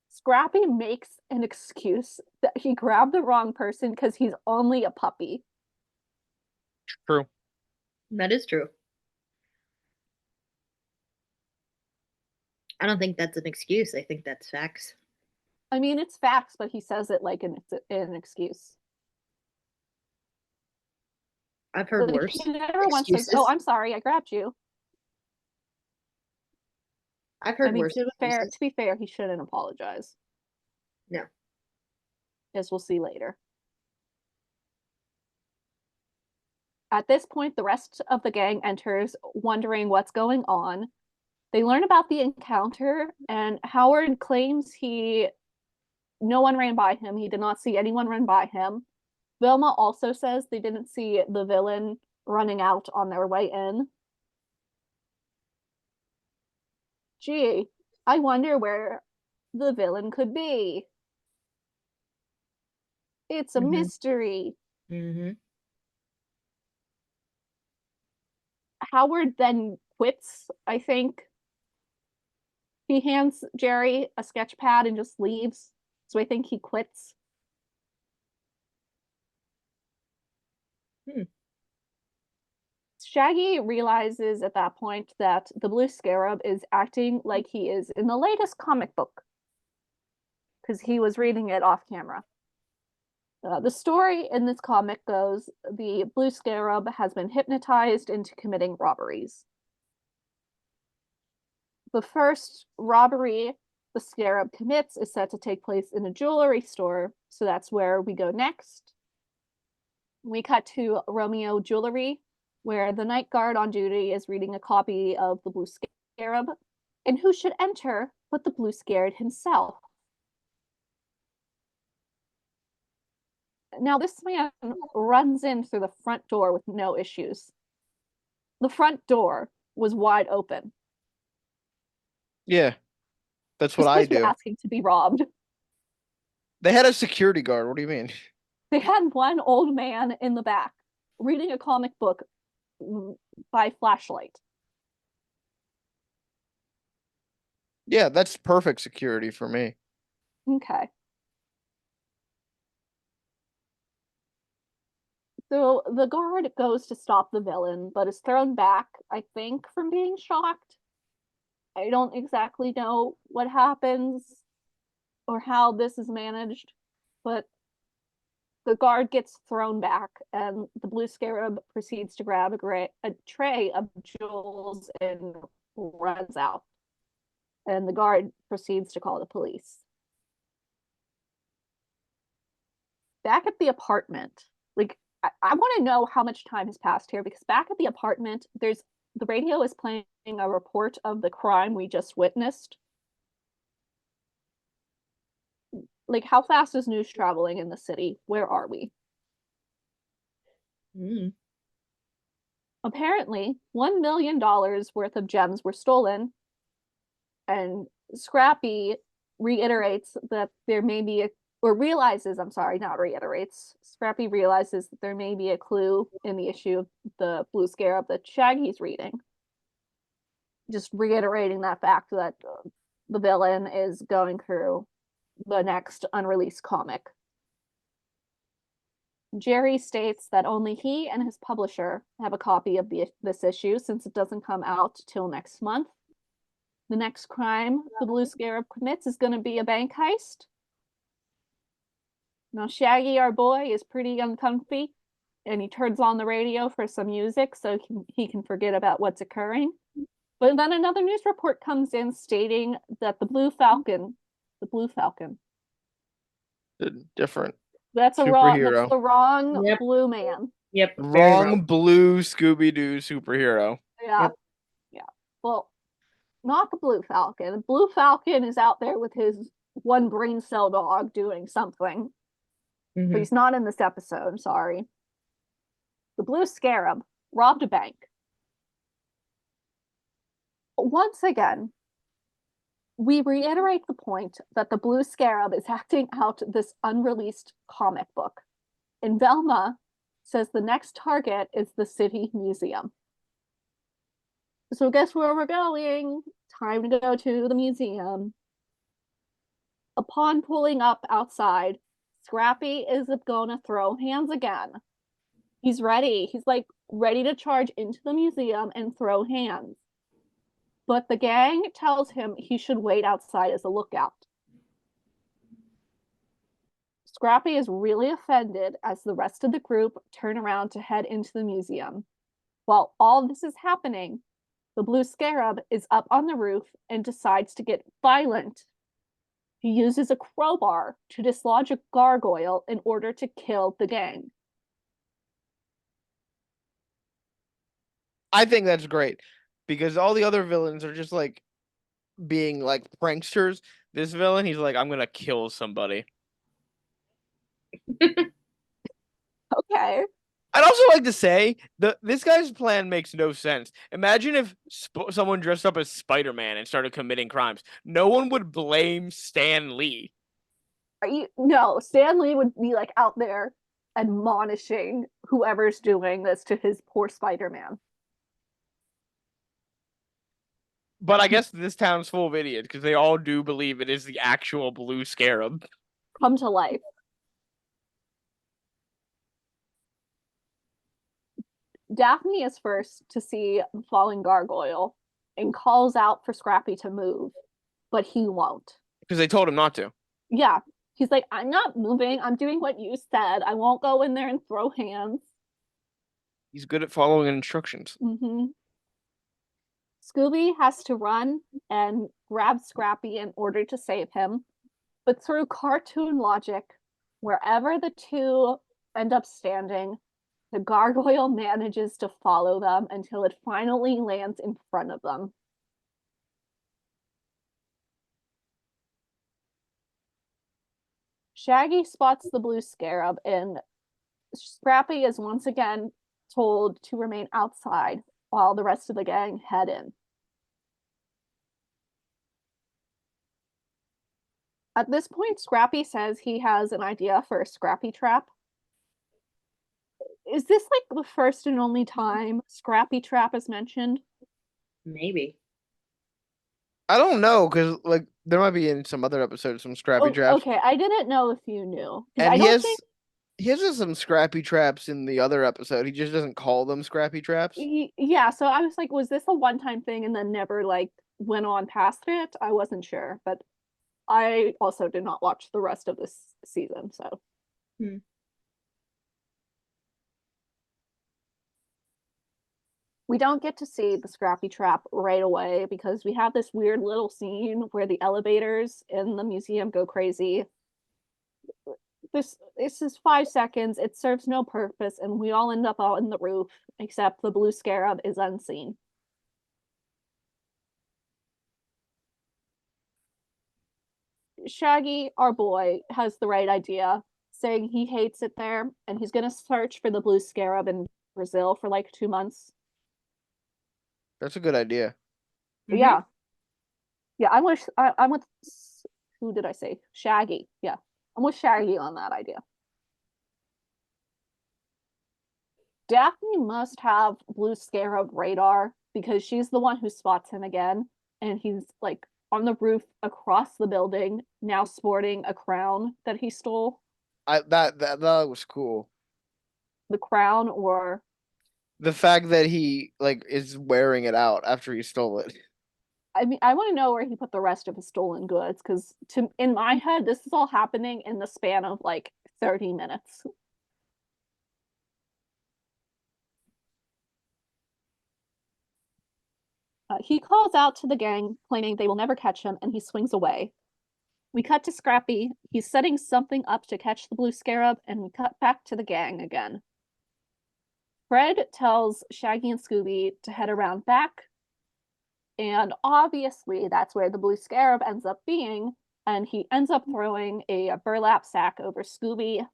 Scrappy makes an excuse that he grabbed the wrong person because he's only a puppy. True. That is true. I don't think that's an excuse. I think that's facts. I mean, it's facts, but he says it like an excuse. I've heard Like, worse he never once says, excuses. "Oh, I'm sorry, I grabbed you." I've heard I mean, worse to excuses. be fair, he shouldn't apologize. No. As we'll see later. At this point, the rest of the gang enters, wondering what's going on. They learn about the encounter, and Howard claims no one ran by him. He did not see anyone run by him. Velma also says they didn't see the villain running out on their way in. Gee, I wonder where the villain could be. It's a mystery. Mm-hmm. Howard then quits, I think. He hands Jerry a sketch pad and just leaves. So I think he quits. Shaggy realizes at that point that the Blue Scarab is acting like he is in the latest comic book because he was reading it off camera. The story in this comic goes the Blue Scarab has been hypnotized into committing robberies. The first robbery the Scarab commits is set to take place in a jewelry store, so that's where we go next. We cut to Romeo Jewelry, where the night guard on duty is reading a copy of the Blue Scarab, and who should enter but the Blue Scarab himself. Now, this man runs in through the front door with no issues. The front door was wide open. Yeah, that's You're what I supposed to be do. asking to be robbed. They had a security guard. What do you mean? They had one old man in the back reading a comic book by flashlight. Yeah, that's perfect security for me. Okay. So the guard goes to stop the villain, but is thrown back, I think, from being shocked. I don't exactly know what happens or how this is managed, but the guard gets thrown back, and the Blue Scarab proceeds to grab a tray of jewels and runs out. And the guard proceeds to call the police. Back at the apartment, like, I want to know how much time has passed here, because back at the apartment, the radio is playing a report of the crime we just witnessed. Like, how fast is news traveling in the city? Where are we? Apparently, $1 million worth of gems were stolen, and Scrappy reiterates that there may be Scrappy realizes that there may be a clue in the issue of the Blue Scarab that Shaggy's reading. Just reiterating that fact that the villain is going through the next unreleased comic. Jerry states that only he and his publisher have a copy of this issue, since it doesn't come out till next month. The next crime the Blue Scarab commits is going to be a bank heist. Now, Shaggy, our boy, is pretty uncomfy, and he turns on the radio for some music so he can forget about what's occurring. But then another news report comes in stating that the Blue Falcon, Different that's the superhero. wrong Yep. blue man. Yep. Wrong blue Scooby-Doo superhero. Yeah. Yep. Yeah. Well, not the Blue Falcon. Blue Falcon is out there with his one brain cell dog doing something. But he's not in this episode, sorry. The Blue Scarab robbed a bank. Once again, we reiterate the point that the Blue Scarab is acting out this unreleased comic book. And Velma says the next target is the City Museum. So guess where we're going? Time to go to the museum. Upon pulling up outside, Scrappy is gonna throw hands again. He's ready. He's like ready to charge into the museum and throw hands. But the gang tells him he should wait outside as a lookout. Scrappy is really offended as the rest of the group turn around to head into the museum. While all this is happening, the blue scarab is up on the roof and decides to get violent. He uses a crowbar to dislodge a gargoyle in order to kill the gang. I think that's great because all the other villains are just like being like pranksters. This villain, he's like, I'm gonna kill somebody. Okay. I'd also like to say this guy's plan makes no sense. Imagine if someone dressed up as Spider-Man and started committing crimes. No one would blame Stan Lee. No, Stan Lee would be like out there admonishing whoever's doing this to his poor Spider-Man. But I guess this town's full of idiots because they all do believe it is the actual blue scarab. Come to life. Daphne is first to see the falling gargoyle and calls out for Scrappy to move, but he won't. Because they told him not to. Yeah, he's like, I'm not moving. I'm doing what you said. I won't go in there and throw hands. He's good at following instructions. Mm-hmm. Scooby has to run and grab Scrappy in order to save him. But through cartoon logic, wherever the two end up standing, the gargoyle manages to follow them until it finally lands in front of them. Shaggy spots the blue scarab, and Scrappy is once again told to remain outside while the rest of the gang head in. At this point, Scrappy says he has an idea for a Scrappy trap. Is this like the first and only time Scrappy trap is mentioned? Maybe. I don't know because like there might be in some other episodes some scrappy traps. Okay, I didn't know if you knew. And I he don't has think he has just some scrappy traps in the other episode. He just doesn't call them scrappy traps. yeah, so I was like, was this a one-time thing and then never like went on past it? I wasn't sure, but I also did not watch the rest of this season, so. We don't get to see the Scrappy trap right away because we have this weird little scene where the elevators in the museum go crazy. This is 5 seconds. It serves no purpose, and we all end up on the roof, except the blue scarab is unseen. Shaggy, our boy, has the right idea, saying he hates it there, and he's gonna search for the blue scarab in Brazil for like 2 months. That's a good idea. Yeah. Yeah, I'm with who did I say? Shaggy. Yeah. I'm with Shaggy on that idea. Daphne must have Blue Scarab radar because she's the one who spots him again, and he's like on the roof across the building, now sporting a crown that he stole. That was cool. The crown, or The fact that he like is wearing it out after he stole it. I mean, I want to know where he put the rest of his stolen goods because in my head, this is all happening in the span of like 30 minutes. He calls out to the gang, claiming they will never catch him, and he swings away. We cut to Scrappy. He's setting something up to catch the blue scarab, and we cut back to the gang again. Fred tells Shaggy and Scooby to head around back, and obviously that's where the blue scarab ends up being, and he ends up throwing a burlap sack over Scooby.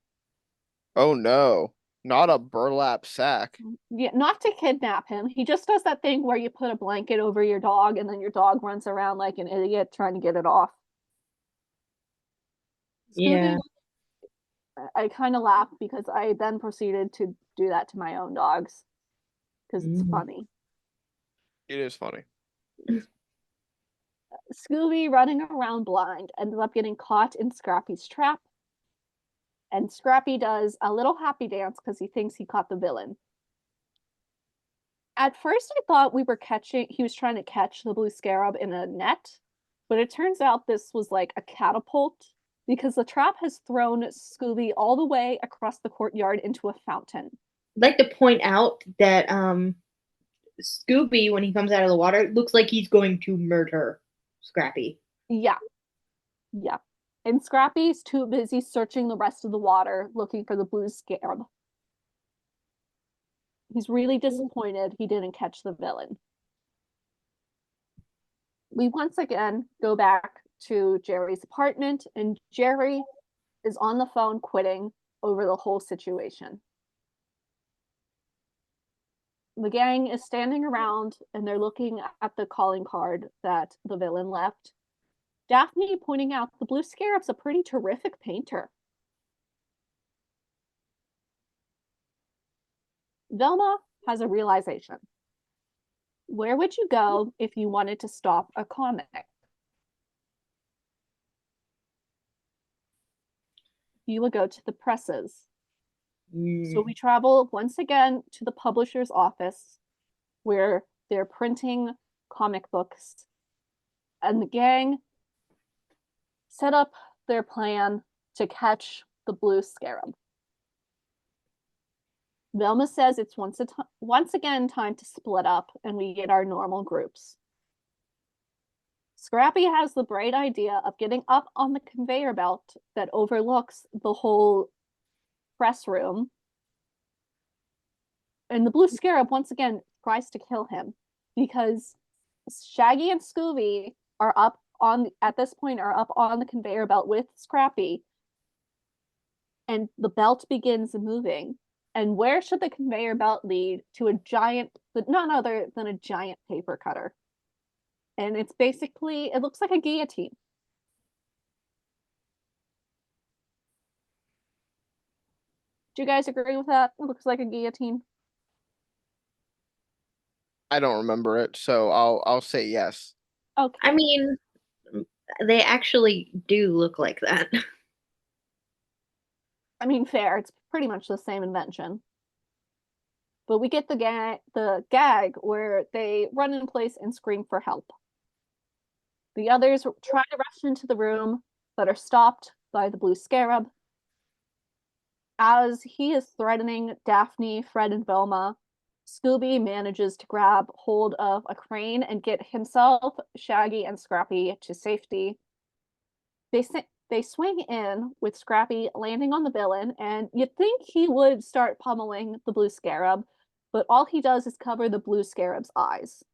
Oh no, not a burlap sack. Yeah, not to kidnap him. He just does that thing where you put a blanket over your dog and then your dog runs around like an idiot trying to get it off. Yeah. Scooby, I kind of laughed because I then proceeded to do that to my own dogs because it's funny. It is funny. Scooby, running around blind, ends up getting caught in Scrappy's trap. And Scrappy does a little happy dance because he thinks he caught the villain. At first, I thought he was trying to catch the blue scarab in a net, but it turns out this was like a catapult because the trap has thrown Scooby all the way across the courtyard into a fountain. I'd like to point out that Scooby, when he comes out of the water, looks like he's going to murder Scrappy. Yeah. Yeah. And Scrappy's too busy searching the rest of the water looking for the blue scarab. He's really disappointed he didn't catch the villain. We once again go back to Jerry's apartment, and Jerry is on the phone quitting over the whole situation. The gang is standing around and they're looking at the calling card that the villain left. Daphne pointing out the blue scarab's a pretty terrific painter. Velma has a realization. Where would you go if you wanted to stop a comic? You would go to the presses. So we travel once again to the publisher's office where they're printing comic books, and the gang set up their plan to catch the blue scarab. Velma says it's once again time to split up and we get our normal groups. Scrappy has the bright idea of getting up on the conveyor belt that overlooks the whole press room. And the blue scarab once again tries to kill him because Shaggy and Scooby are up on the conveyor belt with Scrappy. And the belt begins moving. And where should the conveyor belt lead? To a giant, none other than a giant paper cutter. And it's basically, it looks like a guillotine. Do you guys agree with that? It looks like a guillotine. I don't remember it, so I'll say yes. Okay. I mean, they actually do look like that. I mean, fair. It's pretty much the same invention. But we get the gag where they run in place and scream for help. The others try to rush into the room, but are stopped by the blue scarab. As he is threatening Daphne, Fred, and Velma, Scooby manages to grab hold of a crane and get himself, Shaggy, and Scrappy to safety. They swing in with Scrappy landing on the villain, and you'd think he would start pummeling the blue scarab, but all he does is cover the blue scarab's eyes.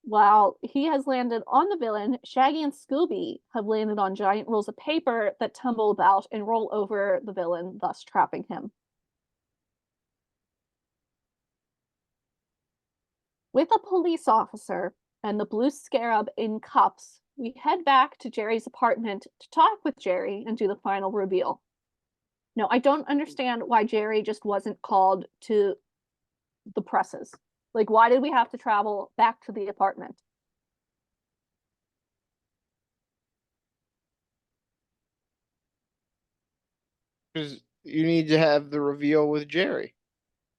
While he has landed on the villain, Shaggy and Scooby have landed on giant rolls of paper that tumble about and roll over the villain, thus trapping him. With a police officer and the blue scarab in cuffs, we head back to Jerry's apartment to talk with Jerry and do the final reveal. No, I don't understand why Jerry just wasn't called to the presses. Like, why did we have to travel back to the apartment? Because you need to have the reveal with Jerry.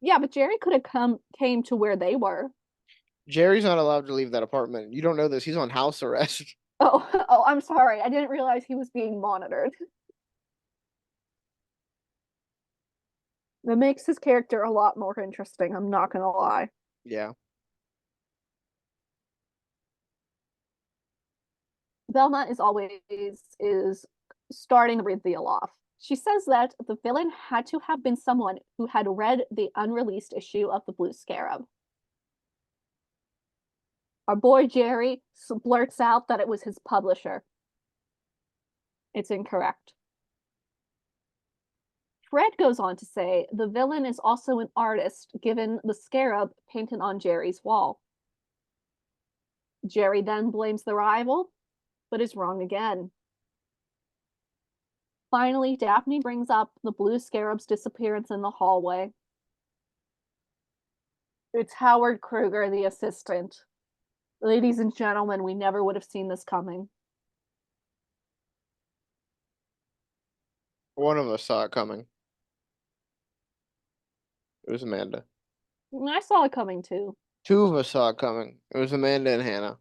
Yeah, but Jerry could have came to where they were. Jerry's not allowed to leave that apartment. You don't know this. He's on house arrest. Oh, I'm sorry. I didn't realize he was being monitored. That makes his character a lot more interesting, I'm not gonna lie. Yeah. Velma is starting the reveal off. She says that the villain had to have been someone who had read the unreleased issue of the Blue Scarab. Our boy Jerry blurts out that it was his publisher. It's incorrect. Fred goes on to say the villain is also an artist, given the scarab painted on Jerry's wall. Jerry then blames the rival, but is wrong again. Finally, Daphne brings up the blue scarab's disappearance in the hallway. It's Howard Kruger, the assistant. Ladies and gentlemen, we never would have seen this coming. One of us saw it coming. It was Amanda. I saw it coming too. Two of us saw it coming. It was Amanda and Hannah.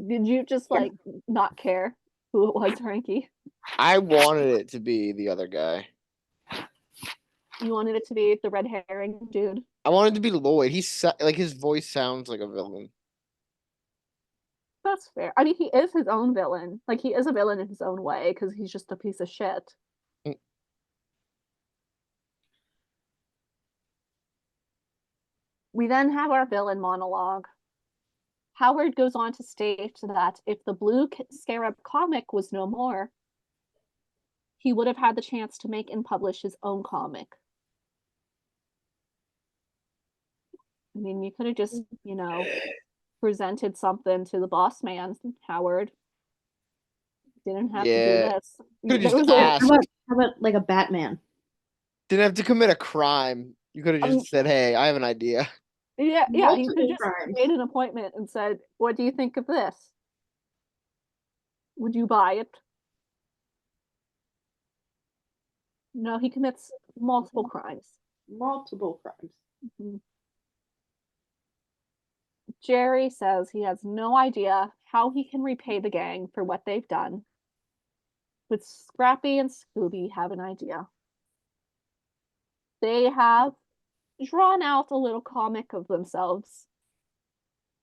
Did you just like not care who it was, Frankie? I wanted it to be the other guy. You wanted it to be the red herring dude. I wanted it to be Lloyd. He's like his voice sounds like a villain. That's fair. I mean, he is his own villain. Like, he is a villain in his own way because he's just a piece of shit. Mm. We then have our villain monologue. Howard goes on to state that if the Blue Scarab comic was no more, he would have had the chance to make and publish his own comic. I mean, you could have just, presented something to the boss man, Howard. Didn't have to do Yeah. this. Could've There just was a- asked. How about like a Batman? Didn't have to commit a crime. You could have just said, "Hey, I have an idea." Yeah, he Multiple could just crimes. made an appointment and said, "What do you think of this? Would you buy it?" No, he commits multiple crimes. Multiple crimes. Mhm. Jerry says he has no idea how he can repay the gang for what they've done. But Scrappy and Scooby have an idea. They have drawn out a little comic of themselves.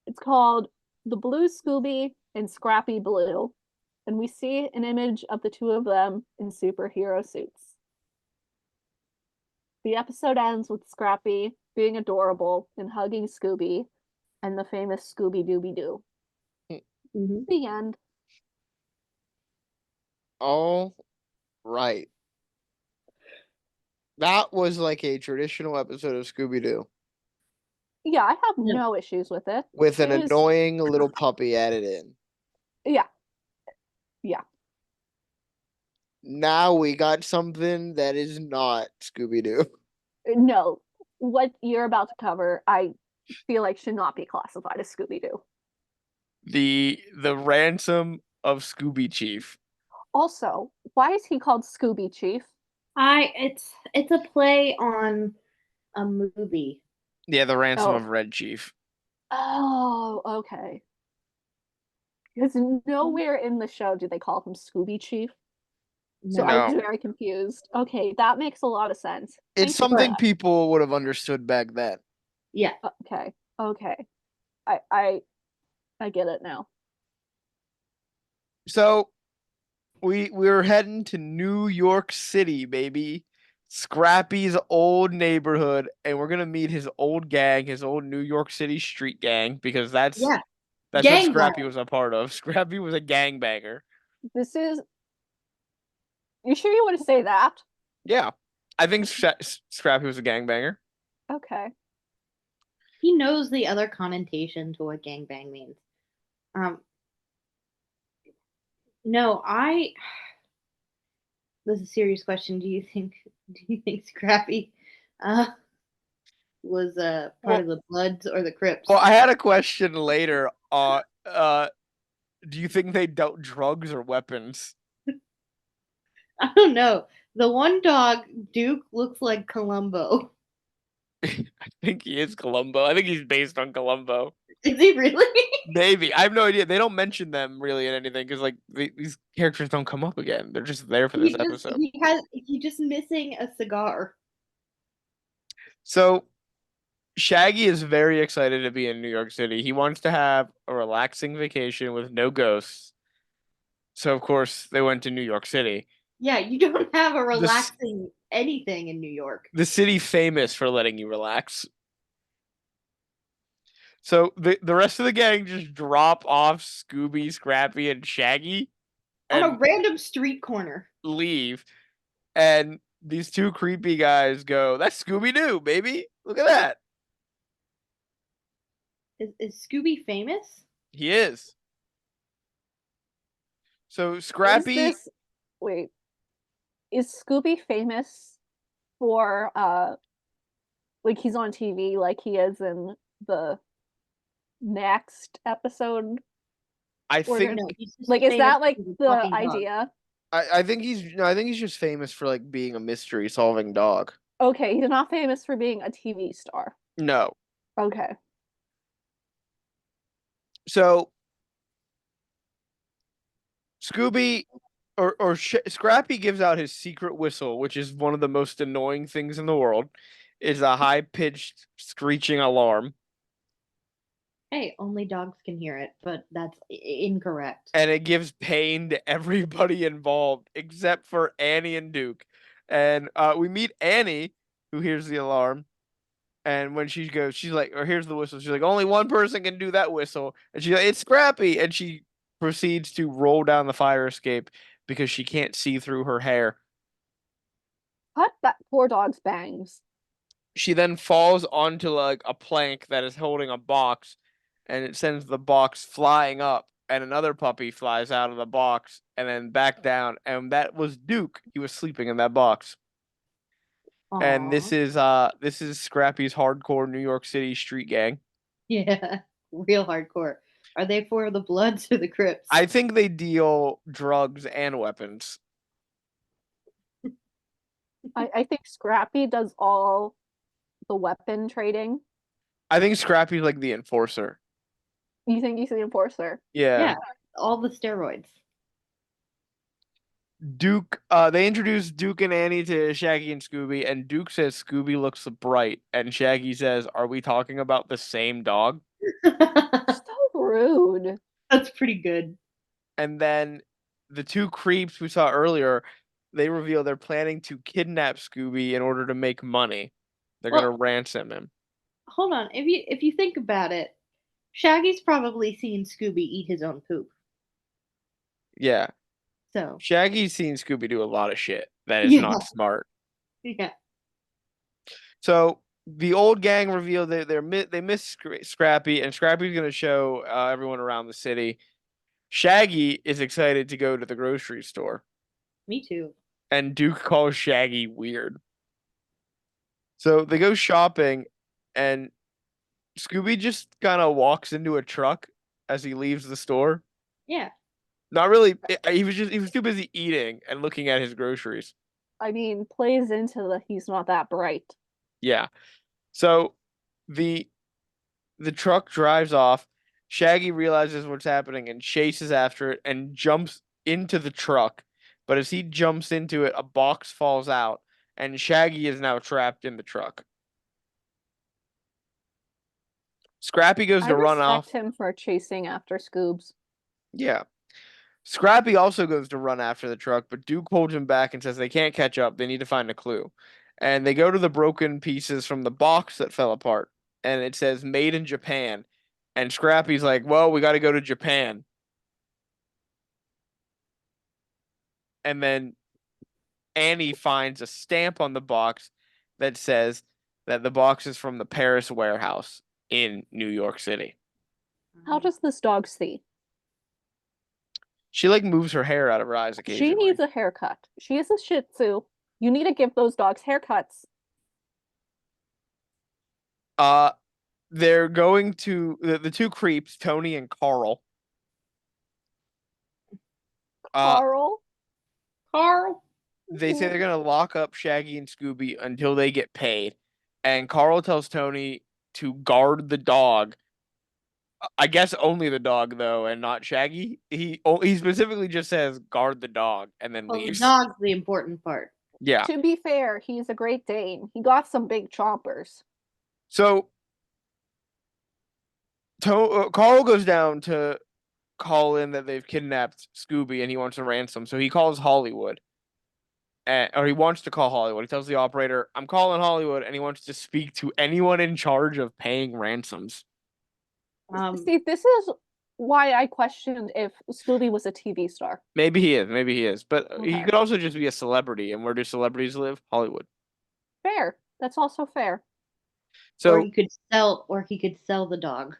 It's called The Blue Scooby and Scrappy Blue, and we see an image of the two of them in superhero suits. The episode ends with Scrappy being adorable and hugging Scooby and the famous Scooby-Dooby-Doo. Mhm. The end. All right. That was like a traditional episode of Scooby-Doo Yeah, I have Yeah. no issues with it. with an It was- annoying little puppy added in. Yeah. Now we got something that is not Scooby-Doo. No, what you're about to cover, I feel like should not be classified as Scooby-Doo. The ransom of Scooby Chief. Also, why is he called Scooby Chief? It's a play on a movie. Yeah, the ransom Oh. of Red Chief. Oh, okay. Because nowhere in the show do they call him Scooby Chief. So I was No. very confused. Okay, that makes a lot of sense. Thank It's you for something that. people would have understood back then. Yeah. Okay, okay. I get it now. So we're heading to New York City, baby. Scrappy's old neighborhood, and we're gonna meet his old gang, his old New York City street gang, because that's Yeah. what Gang Scrappy was a part of. Scrappy was a gangbanger. This is. You sure you want to say that? Yeah, I think Scrappy was a gangbanger. Okay. He knows the other connotation to what gangbang means. No, this is a serious question. Do you think Scrappy was part of the Bloods or the Crips? Well, I had a question later. Do you think they dealt drugs or weapons? I don't know. The one dog, Duke, looks like Columbo. I think he is Columbo. I think he's based on Columbo. Is he really? Maybe. I have no idea. They don't mention them really in anything because like these characters don't come up again. They're just there for this episode. He's just missing a cigar. So Shaggy is very excited to be in New York City. He wants to have a relaxing vacation with no ghosts. So of course they went to New York City. Yeah, you don't have a relaxing anything in New York. The city famous for letting you relax. So the rest of the gang just drop off Scooby, Scrappy, and Shaggy On a and random street corner. leave. And these two creepy guys go, "That's Scooby-Doo, baby. Look at that." Is Scooby famous? He is. So Scrappy, Wait. Is Scooby famous for like he's on TV like he is in the next episode? I Or think No, he's just like is famous that like because he's a the talking dog. idea? I think he's just famous for like being a mystery solving dog. Okay, he's not famous for being a TV star. No. Okay. So Scooby Scrappy gives out his secret whistle, which is one of the most annoying things in the world. It's a high pitched screeching alarm, Hey, only dogs can hear it, but that's incorrect. and it gives pain to everybody involved except for Annie and Duke. And we meet Annie, who hears the alarm, and when she goes, she's like, or here's the whistle. She's like, only one person can do that whistle, and she's like, it's Scrappy, and she proceeds to roll down the fire escape because she can't see through her hair. Cut that poor dog's bangs. She then falls onto like a plank that is holding a box, and it sends the box flying up, and another puppy flies out of the box and then back down, and that was Duke. He was sleeping in that box. And Aw. this is Scrappy's hardcore New York City street gang. Yeah, real hardcore. Are they for the Bloods or the Crips? I think they deal drugs and weapons. I think Scrappy does all the weapon trading. I think Scrappy's like the enforcer. You think he's the enforcer? Yeah. Yeah, all the steroids. Duke, they introduced Duke and Annie to Shaggy and Scooby, and Duke says Scooby looks bright, and Shaggy says, "Are we talking about the same dog?" So rude. That's pretty good. And then the two creeps we saw earlier, they reveal they're planning to kidnap Scooby in order to make money. They're Well- gonna ransom him. Hold on, if you think about it, Shaggy's probably seen Scooby eat his own poop. Yeah, So Shaggy's seen Scooby do a lot of shit that is Yeah. not smart. yeah. So the old gang reveal they miss Scrappy, and Scrappy's gonna show everyone around the city. Shaggy is excited to go to the grocery store, Me too. and Duke calls Shaggy weird. So they go shopping, and Scooby just kind of walks into a truck as he leaves the store. Yeah. Not really. He was too busy eating and looking at his groceries. I mean, plays into the he's not that bright. Yeah. So the the truck drives off. Shaggy realizes what's happening and chases after it and jumps into the truck. But as he jumps into it, a box falls out, and Shaggy is now trapped in the truck. Scrappy goes I to run off. respect him for chasing after Scoobs. Yeah. Scrappy also goes to run after the truck, but Duke holds him back and says they can't catch up. They need to find a clue. And they go to the broken pieces from the box that fell apart, and it says made in Japan. And Scrappy's like, well, we got to go to Japan. And then Annie finds a stamp on the box that says that the box is from the Paris warehouse in New York City. How does this dog see? She like moves her hair out of her eyes She occasionally. needs a haircut. She is a Shih Tzu. You need to give those dogs haircuts. They're going to the two creeps, Tony and Carl. Carl? Carl? They say they're gonna lock up Shaggy and Scooby until they get paid. And Carl tells Tony to guard the dog. I guess only the dog though, and not Shaggy. He specifically just says guard the dog and then Well, the leaves. dog's the important part. Yeah. To be fair, he's a Great Dane. He got some big chompers. So Carl goes down to call in that they've kidnapped Scooby and he wants a ransom. So he calls Hollywood. Or he wants to call Hollywood. He tells the operator, I'm calling Hollywood, and he wants to speak to anyone in charge of paying ransoms. See, this is why I questioned if Scooby was a TV star. Maybe he is. Maybe he is. But he Okay. could also just be a celebrity. And where do celebrities live? Hollywood. Fair. That's also fair. So or he could sell the dog.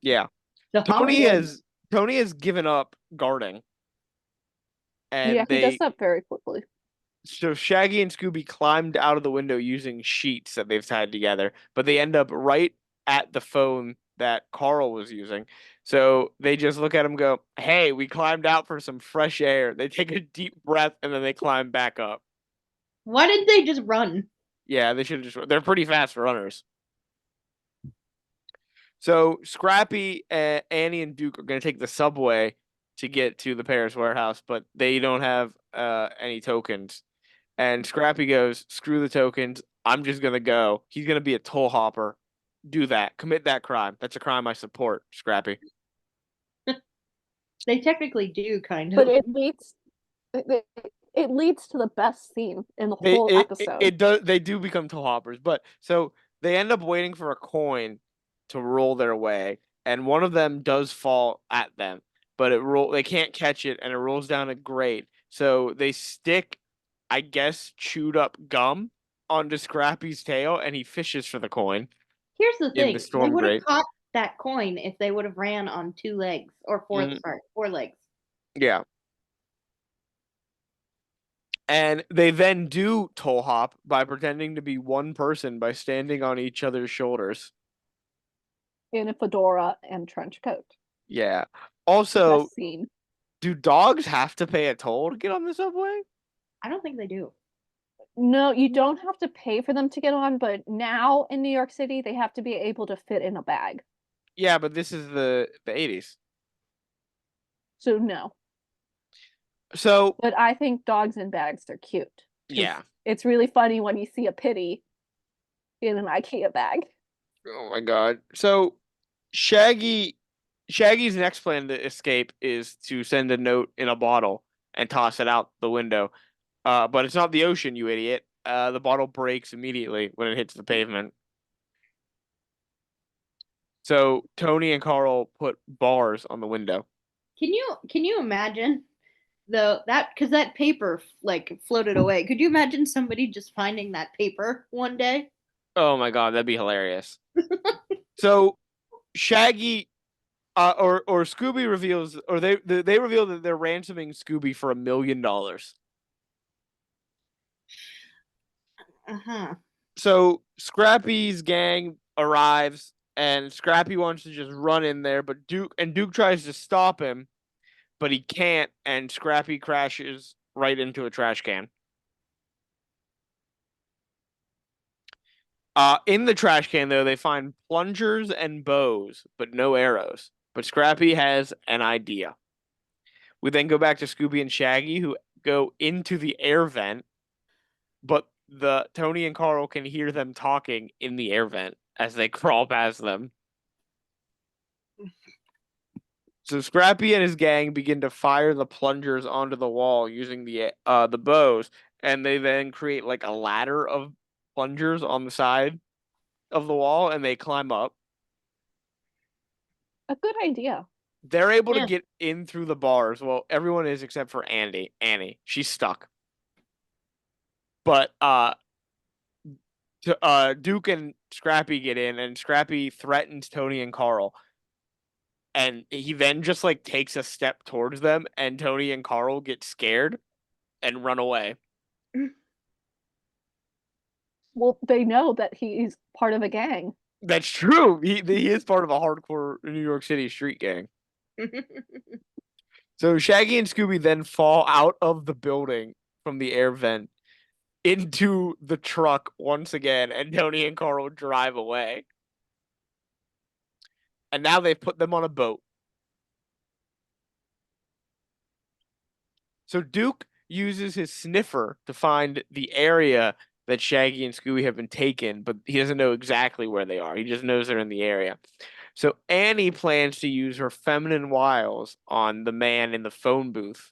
yeah, So Tony Hollywood- has given up guarding, and Yeah, he they does that very quickly. So Shaggy and Scooby climbed out of the window using sheets that they've tied together, but they end up right at the phone that Carl was using. So they just look at him and go, "Hey, we climbed out for some fresh air." They take a deep breath and then they climb back up. Why did they just run? Yeah, they should have just. They're pretty fast runners. So Scrappy, Annie, and Duke are going to take the subway to get to the Paris warehouse, but they don't have any tokens. And Scrappy goes, "Screw the tokens. I'm just going to go. He's going to be a toll hopper. Do that. Commit that crime. That's a crime I support, Scrappy." They technically do kind But of. it leads to the best scene in the They whole episode. it does they do become toll hoppers, but so they end up waiting for a coin to roll their way, and one of them does fall at them, but they can't catch it and it rolls down a grate. So they stick, I guess, chewed up gum onto Scrappy's tail and he fishes for the coin Here's the in the thing: they storm would have grate. caught that coin if they would have ran on 2 legs or 4. Mhm. Sorry, 4 legs. Yeah. And they then do toll hop by pretending to be one person by standing on each other's shoulders. In a fedora and trench coat. Yeah. Also, Best scene. do dogs have to pay a toll to get on the subway? I don't think they do. No, you don't have to pay for them to get on, but now in New York City, they have to be able to fit in a bag. Yeah, but this is the 80s. So no. So, But I think dogs in bags are cute. 'Cause yeah. It's really funny when you see a pitty in an IKEA bag. Oh my god. So, Shaggy's next plan to escape is to send a note in a bottle and toss it out the window. But it's not the ocean, you idiot. The bottle breaks immediately when it hits the pavement. So Tony and Carl put bars on the window. Can you imagine though that because that paper like floated away? Could you imagine somebody just finding that paper one day? Oh my god, that'd be hilarious. So Shaggy or Scooby reveals, or they reveal that they're ransoming Scooby for $1 million. Uh-huh. So Scrappy's gang arrives, and Scrappy wants to just run in there, but Duke tries to stop him, but he can't, and Scrappy crashes right into a trash can. In the trash can though, they find plungers and bows, but no arrows. But Scrappy has an idea. We then go back to Scooby and Shaggy, who go into the air vent, but the Tony and Carl can hear them talking in the air vent as they crawl past them. So Scrappy and his gang begin to fire the plungers onto the wall using the bows, and they then create like a ladder of plungers on the side of the wall, and they climb up. A good idea. They're able to Yeah. get in through the bars. Well, everyone is except for Annie, she's stuck. But Duke and Scrappy get in, and Scrappy threatens Tony and Carl. And he then just like takes a step towards them, and Tony and Carl get scared and run away. Well, they know that he's part of a gang. That's true. He is part of a hardcore New York City street gang. So Shaggy and Scooby then fall out of the building from the air vent into the truck once again, and Tony and Carl drive away. And now they've put them on a boat. So Duke uses his sniffer to find the area that Shaggy and Scooby have been taken, but he doesn't know exactly where they are. He just knows they're in the area. So Annie plans to use her feminine wiles on the man in the phone booth.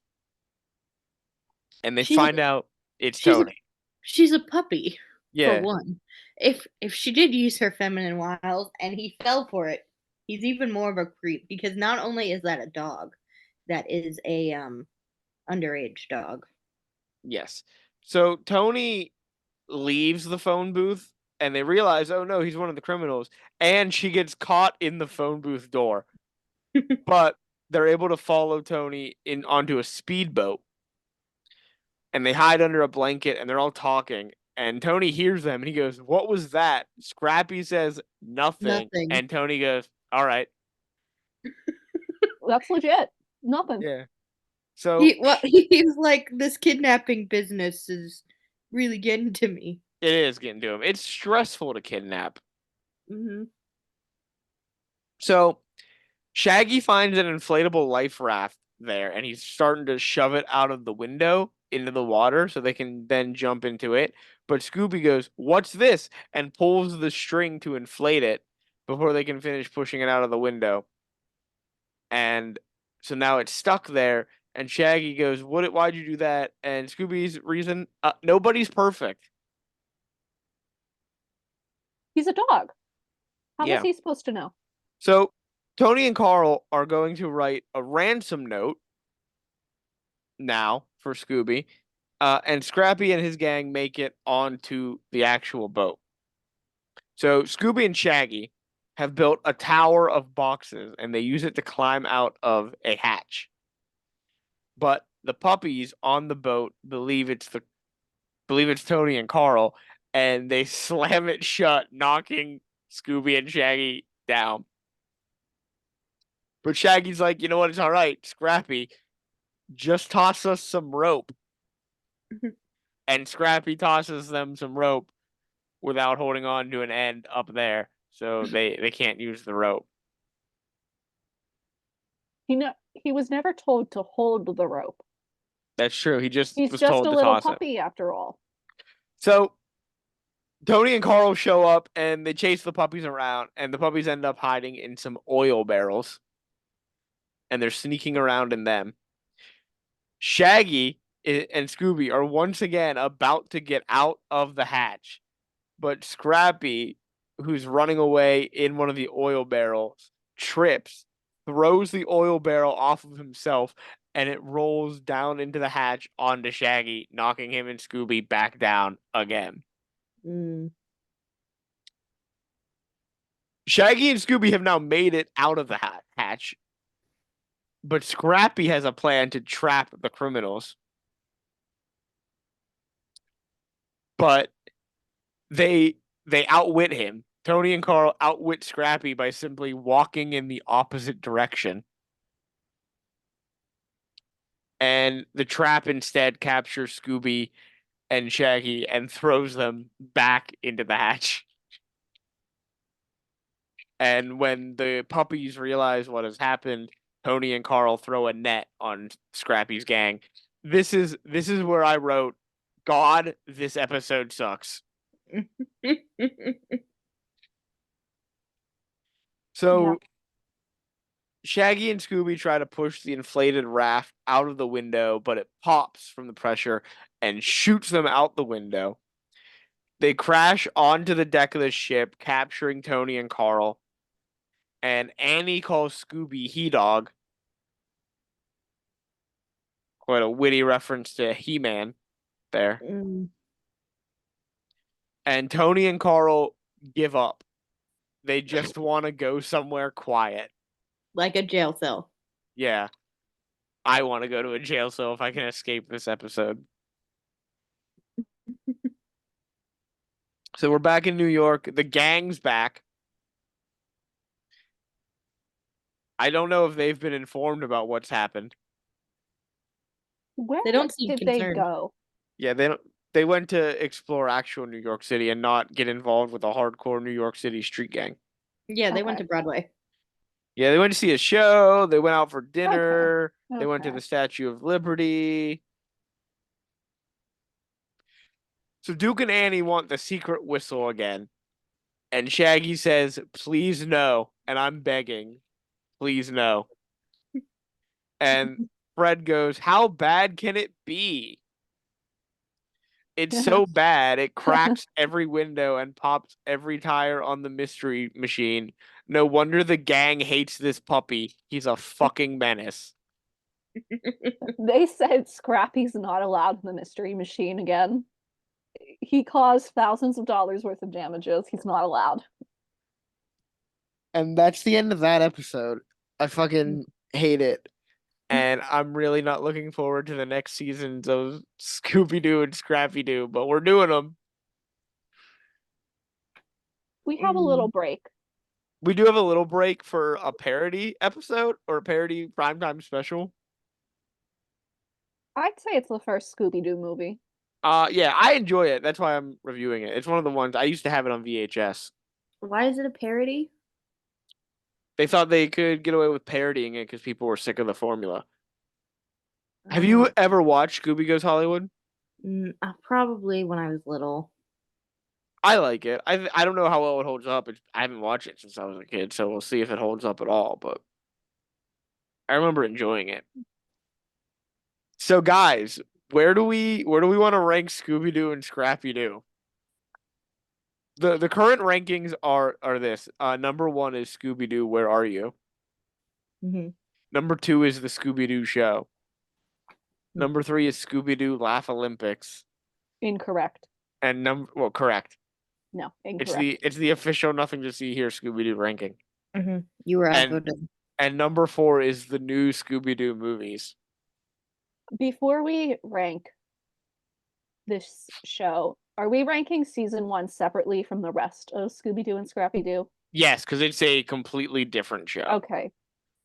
And they She's find out it's she's a Tony. she's a puppy Yeah. for one. If she did use her feminine wiles and he fell for it, he's even more of a creep because not only is that a dog, that is a underage dog. Yes. So Tony leaves the phone booth and they realize, oh no, he's one of the criminals. And she gets caught in the phone booth door. But they're able to follow Tony in onto a speedboat. and they hide under a blanket and they're all talking. And Tony hears them and he goes, "What was that?" Scrappy says, "Nothing." Nothing. And Tony goes, "All right." That's legit. Nothing. Yeah. So He's like, this kidnapping business is really getting to me. it is getting to him. It's stressful to kidnap. Hmm. So Shaggy finds an inflatable life raft there and he's starting to shove it out of the window into the water so they can then jump into it. But Scooby goes, "What's this?" and pulls the string to inflate it before they can finish pushing it out of the window. And so now it's stuck there. And Shaggy goes, Why'd you do that?" And Scooby's reason, nobody's perfect. He's a dog. How was Yeah. he supposed to know? So Tony and Carl are going to write a ransom note now for Scooby. And Scrappy and his gang make it onto the actual boat. So Scooby and Shaggy have built a tower of boxes and they use it to climb out of a hatch. But the puppies on the boat believe it's Tony and Carl, and they slam it shut, knocking Scooby and Shaggy down. But Shaggy's like, "You know what? It's all right, Scrappy. Just toss us some rope." And Scrappy tosses them some rope without holding on to an end up there, so they can't use the rope. He was never told to hold the rope. That's true. He just He's was just told a to little toss it. puppy after all. So Tony and Carl show up and they chase the puppies around, and the puppies end up hiding in some oil barrels, and they're sneaking around in them. Shaggy and Scooby are once again about to get out of the hatch, but Scrappy, who's running away in one of the oil barrels, trips, throws the oil barrel off of himself, and it rolls down into the hatch onto Shaggy, knocking him and Scooby back down again. Mm. Shaggy and Scooby have now made it out of the hatch, but Scrappy has a plan to trap the criminals. But they outwit him. Tony and Carl outwit Scrappy by simply walking in the opposite direction. And the trap instead captures Scooby and Shaggy and throws them back into the hatch. And when the puppies realize what has happened, Tony and Carl throw a net on Scrappy's gang. This is where I wrote, "God, this episode sucks." So Yeah. Shaggy and Scooby try to push the inflated raft out of the window, but it pops from the pressure and shoots them out the window. They crash onto the deck of the ship, capturing Tony and Carl. And Annie calls Scooby He Dog. Quite a witty reference to He-Man there. Mm. And Tony and Carl give up. They just want to go somewhere quiet. Like a jail cell. Yeah. I want to go to a jail cell if I can escape this episode. So we're back in New York. The gang's back. I don't know if they've been informed about what's happened. Where They don't seem did they concerned. go? Yeah, they went to explore actual New York City and not get involved with a hardcore New York City street gang. Yeah, they went Okay. to Broadway. Yeah, they went to see a show, they went out for dinner, Okay. they went to Okay. the Statue of Liberty. So Duke and Annie want the secret whistle again. And Shaggy says, "Please no." And I'm begging, "Please no." And Fred goes, "How bad can it be?" It's so bad, it cracks every window and pops every tire on the mystery machine. No wonder the gang hates this puppy. He's a fucking menace. They said Scrappy's not allowed in the mystery machine again. He caused thousands of dollars worth of damages. He's not allowed. And that's the end of that episode. I fucking hate it. and I'm really not looking forward to the next seasons of Scooby-Doo and Scrappy-Doo, but we're doing them. We have a little break. We do have a little break for a parody episode or a parody primetime special. I'd say it's the first Scooby-Doo movie. Yeah, I enjoy it. That's why I'm reviewing it. It's one of the ones I used to have it on VHS. Why is it a parody? They thought they could get away with parodying it because people were sick of the formula. Have you ever watched Scooby Goes Hollywood? Probably when I was little. I like it. I don't know how well it holds up. I haven't watched it since I was a kid, so we'll see if it holds up at all. But I remember enjoying it. So, guys, where do we want to rank Scooby Doo and Scrappy Doo? The current rankings are this. Number 1 is Scooby Doo. Where are you? Mm-hmm. Number 2 is the Scooby Doo Show. Number 3 is Scooby Doo Laugh Olympics. Incorrect. And correct. No, incorrect. It's the official Nothing to See Here Scooby Doo ranking. Mm-hmm. You were outvoted. And number 4 is the new Scooby Doo movies. Before we rank this show, are we ranking season 1 separately from the rest of Scooby-Doo and Scrappy-Doo? Yes, because it's a completely different show. Okay.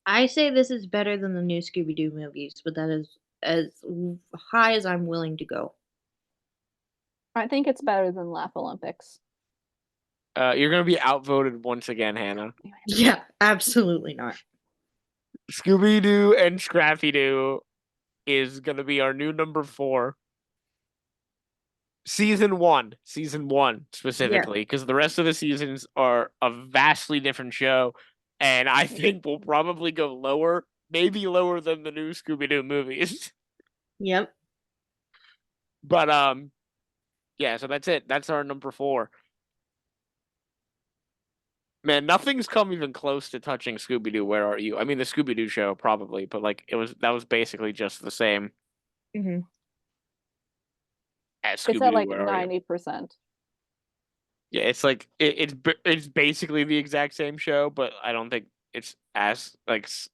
I say this is better than the new Scooby-Doo movies, but that is as high as I'm willing to go. I think it's better than Laugh Olympics. You're going to be outvoted once again, Hannah. Yeah, absolutely not. Scooby-Doo and Scrappy-Doo is going to be our new number 4. Season 1 specifically, because the rest of the seasons are a vastly different show, and I think we'll probably go lower, maybe lower than the new Scooby-Doo movies. Yep. But yeah, so that's it. That's our number 4. Man, nothing's come even close to touching Scooby-Doo. Where are you? I mean, the Scooby-Doo show probably, but like that was basically just the same Mm-hmm. as It's at Scooby-Doo. like Where are you? 90%. Yeah, it's like it's basically the exact same show, but I don't think it's as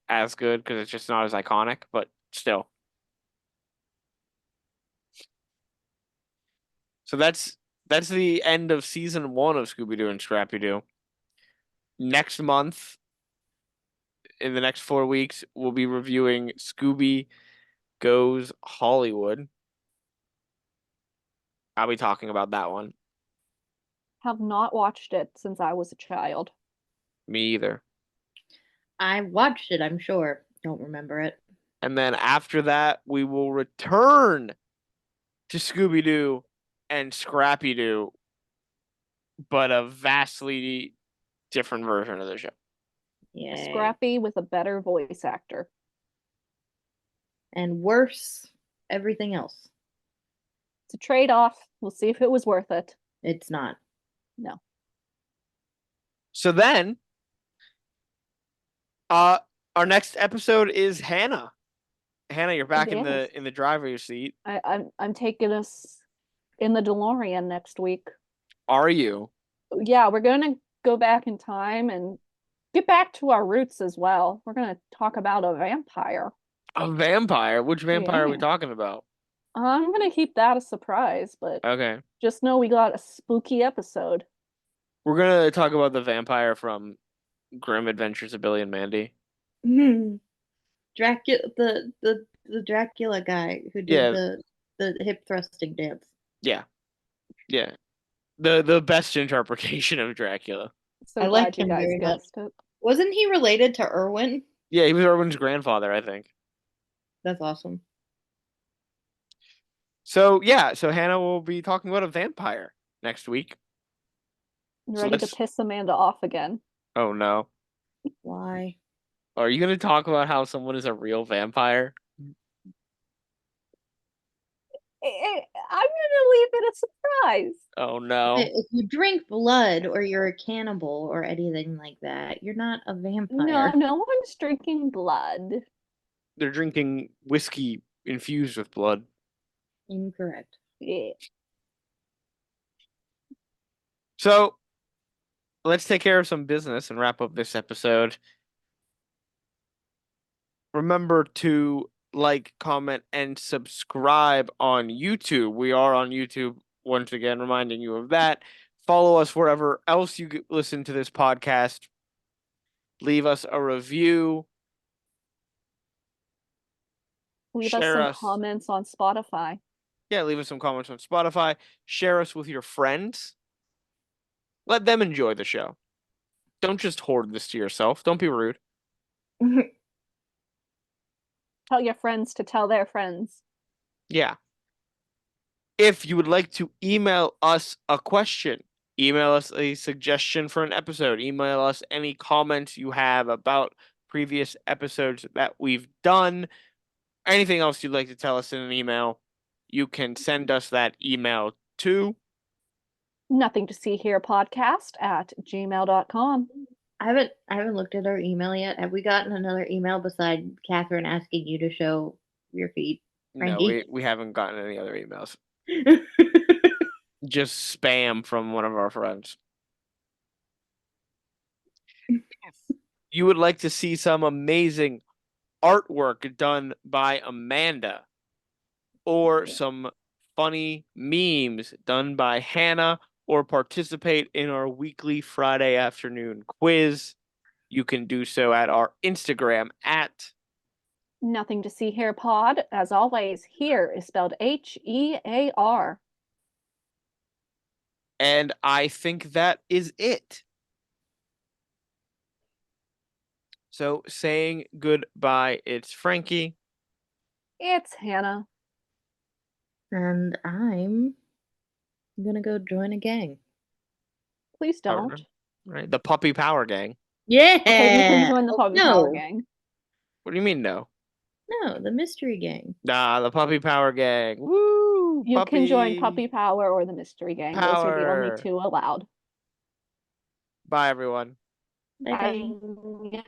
as good because it's just not as iconic. But still, so that's the end of season 1 of Scooby-Doo and Scrappy-Doo. Next month, in the next 4 weeks, we'll be reviewing Scooby Goes Hollywood. I'll be talking about that one. Have not watched it since I was a child. Me either. I watched it, I'm sure. Don't remember it. And then after that, we will return to Scooby-Doo and Scrappy-Doo, but a vastly different version of the show. Yeah. Scrappy with a better voice actor. And worse, everything else. It's a trade-off. We'll see if it was worth it. It's not. No. So then, our next episode is Hannah. Hannah, you're back in the driver's seat. I'm taking us in the DeLorean next week. Are you? Yeah, we're gonna go back in time and get back to our roots as well. We're gonna talk about a vampire. A vampire? Which vampire are we Yeah. talking about? I'm gonna keep that a surprise, but Okay. just know we got a spooky episode. We're gonna talk about the vampire from Grim Adventures of Billy and Mandy. Dracula, the Dracula guy who did the hip thrusting dance. Yeah. Yeah. The best interpretation of Dracula. So I glad liked you him guys very much. guessed it. Wasn't he related to Erwin? Yeah, he was Erwin's grandfather, I think. That's awesome. So yeah, so Hannah will be talking about a vampire next week. So Ready to piss Amanda off again. Oh no. Why? Are you gonna talk about how someone is a real vampire? I'm gonna leave it a surprise. Oh no. If you drink blood or you're a cannibal or anything like that, you're not a vampire. No one's drinking blood. They're drinking whiskey infused with blood. Incorrect. Yeah. So let's take care of some business and wrap up this episode. remember to like, comment, and subscribe on YouTube. We are on YouTube, once again, reminding you of that. Follow us wherever else you listen to this podcast. Leave us a review. Leave us Share some us. comments on Spotify. Yeah, leave us some comments on Spotify. Share us with your friends. Let them enjoy the show. Don't just hoard this to yourself. Don't be rude. Tell your friends to tell their friends. Yeah. If you would like to email us a question, email us a suggestion for an episode, email us any comments you have about previous episodes that we've done, anything else you'd like to tell us in an email, you can send us that email to Nothing to see here podcast at gmail.com. I haven't looked at our email yet. Have we gotten another email besides Catherine asking you to show your feed? no, Frankie? we haven't gotten any other emails. Just spam from one of our friends. If you would like to see some amazing artwork done by Amanda or some funny memes done by Hannah or participate in our weekly Friday afternoon quiz, you can do so at our Instagram at Nothing to see here pod. As always, here is spelled HEAR. and I think that is it. So saying goodbye, it's Frankie. It's Hannah. And I'm gonna go join a gang. Please don't. Right? The Puppy Power Gang. Yeah. Okay, you can join the Oh, Puppy Power no. Gang. What do you mean no? No, the mystery gang. Nah, the Puppy Power Gang. Woo! You can join Puppy Power or the Mystery Gang. Those are the only Power. two allowed. Bye everyone. Bye. Bye.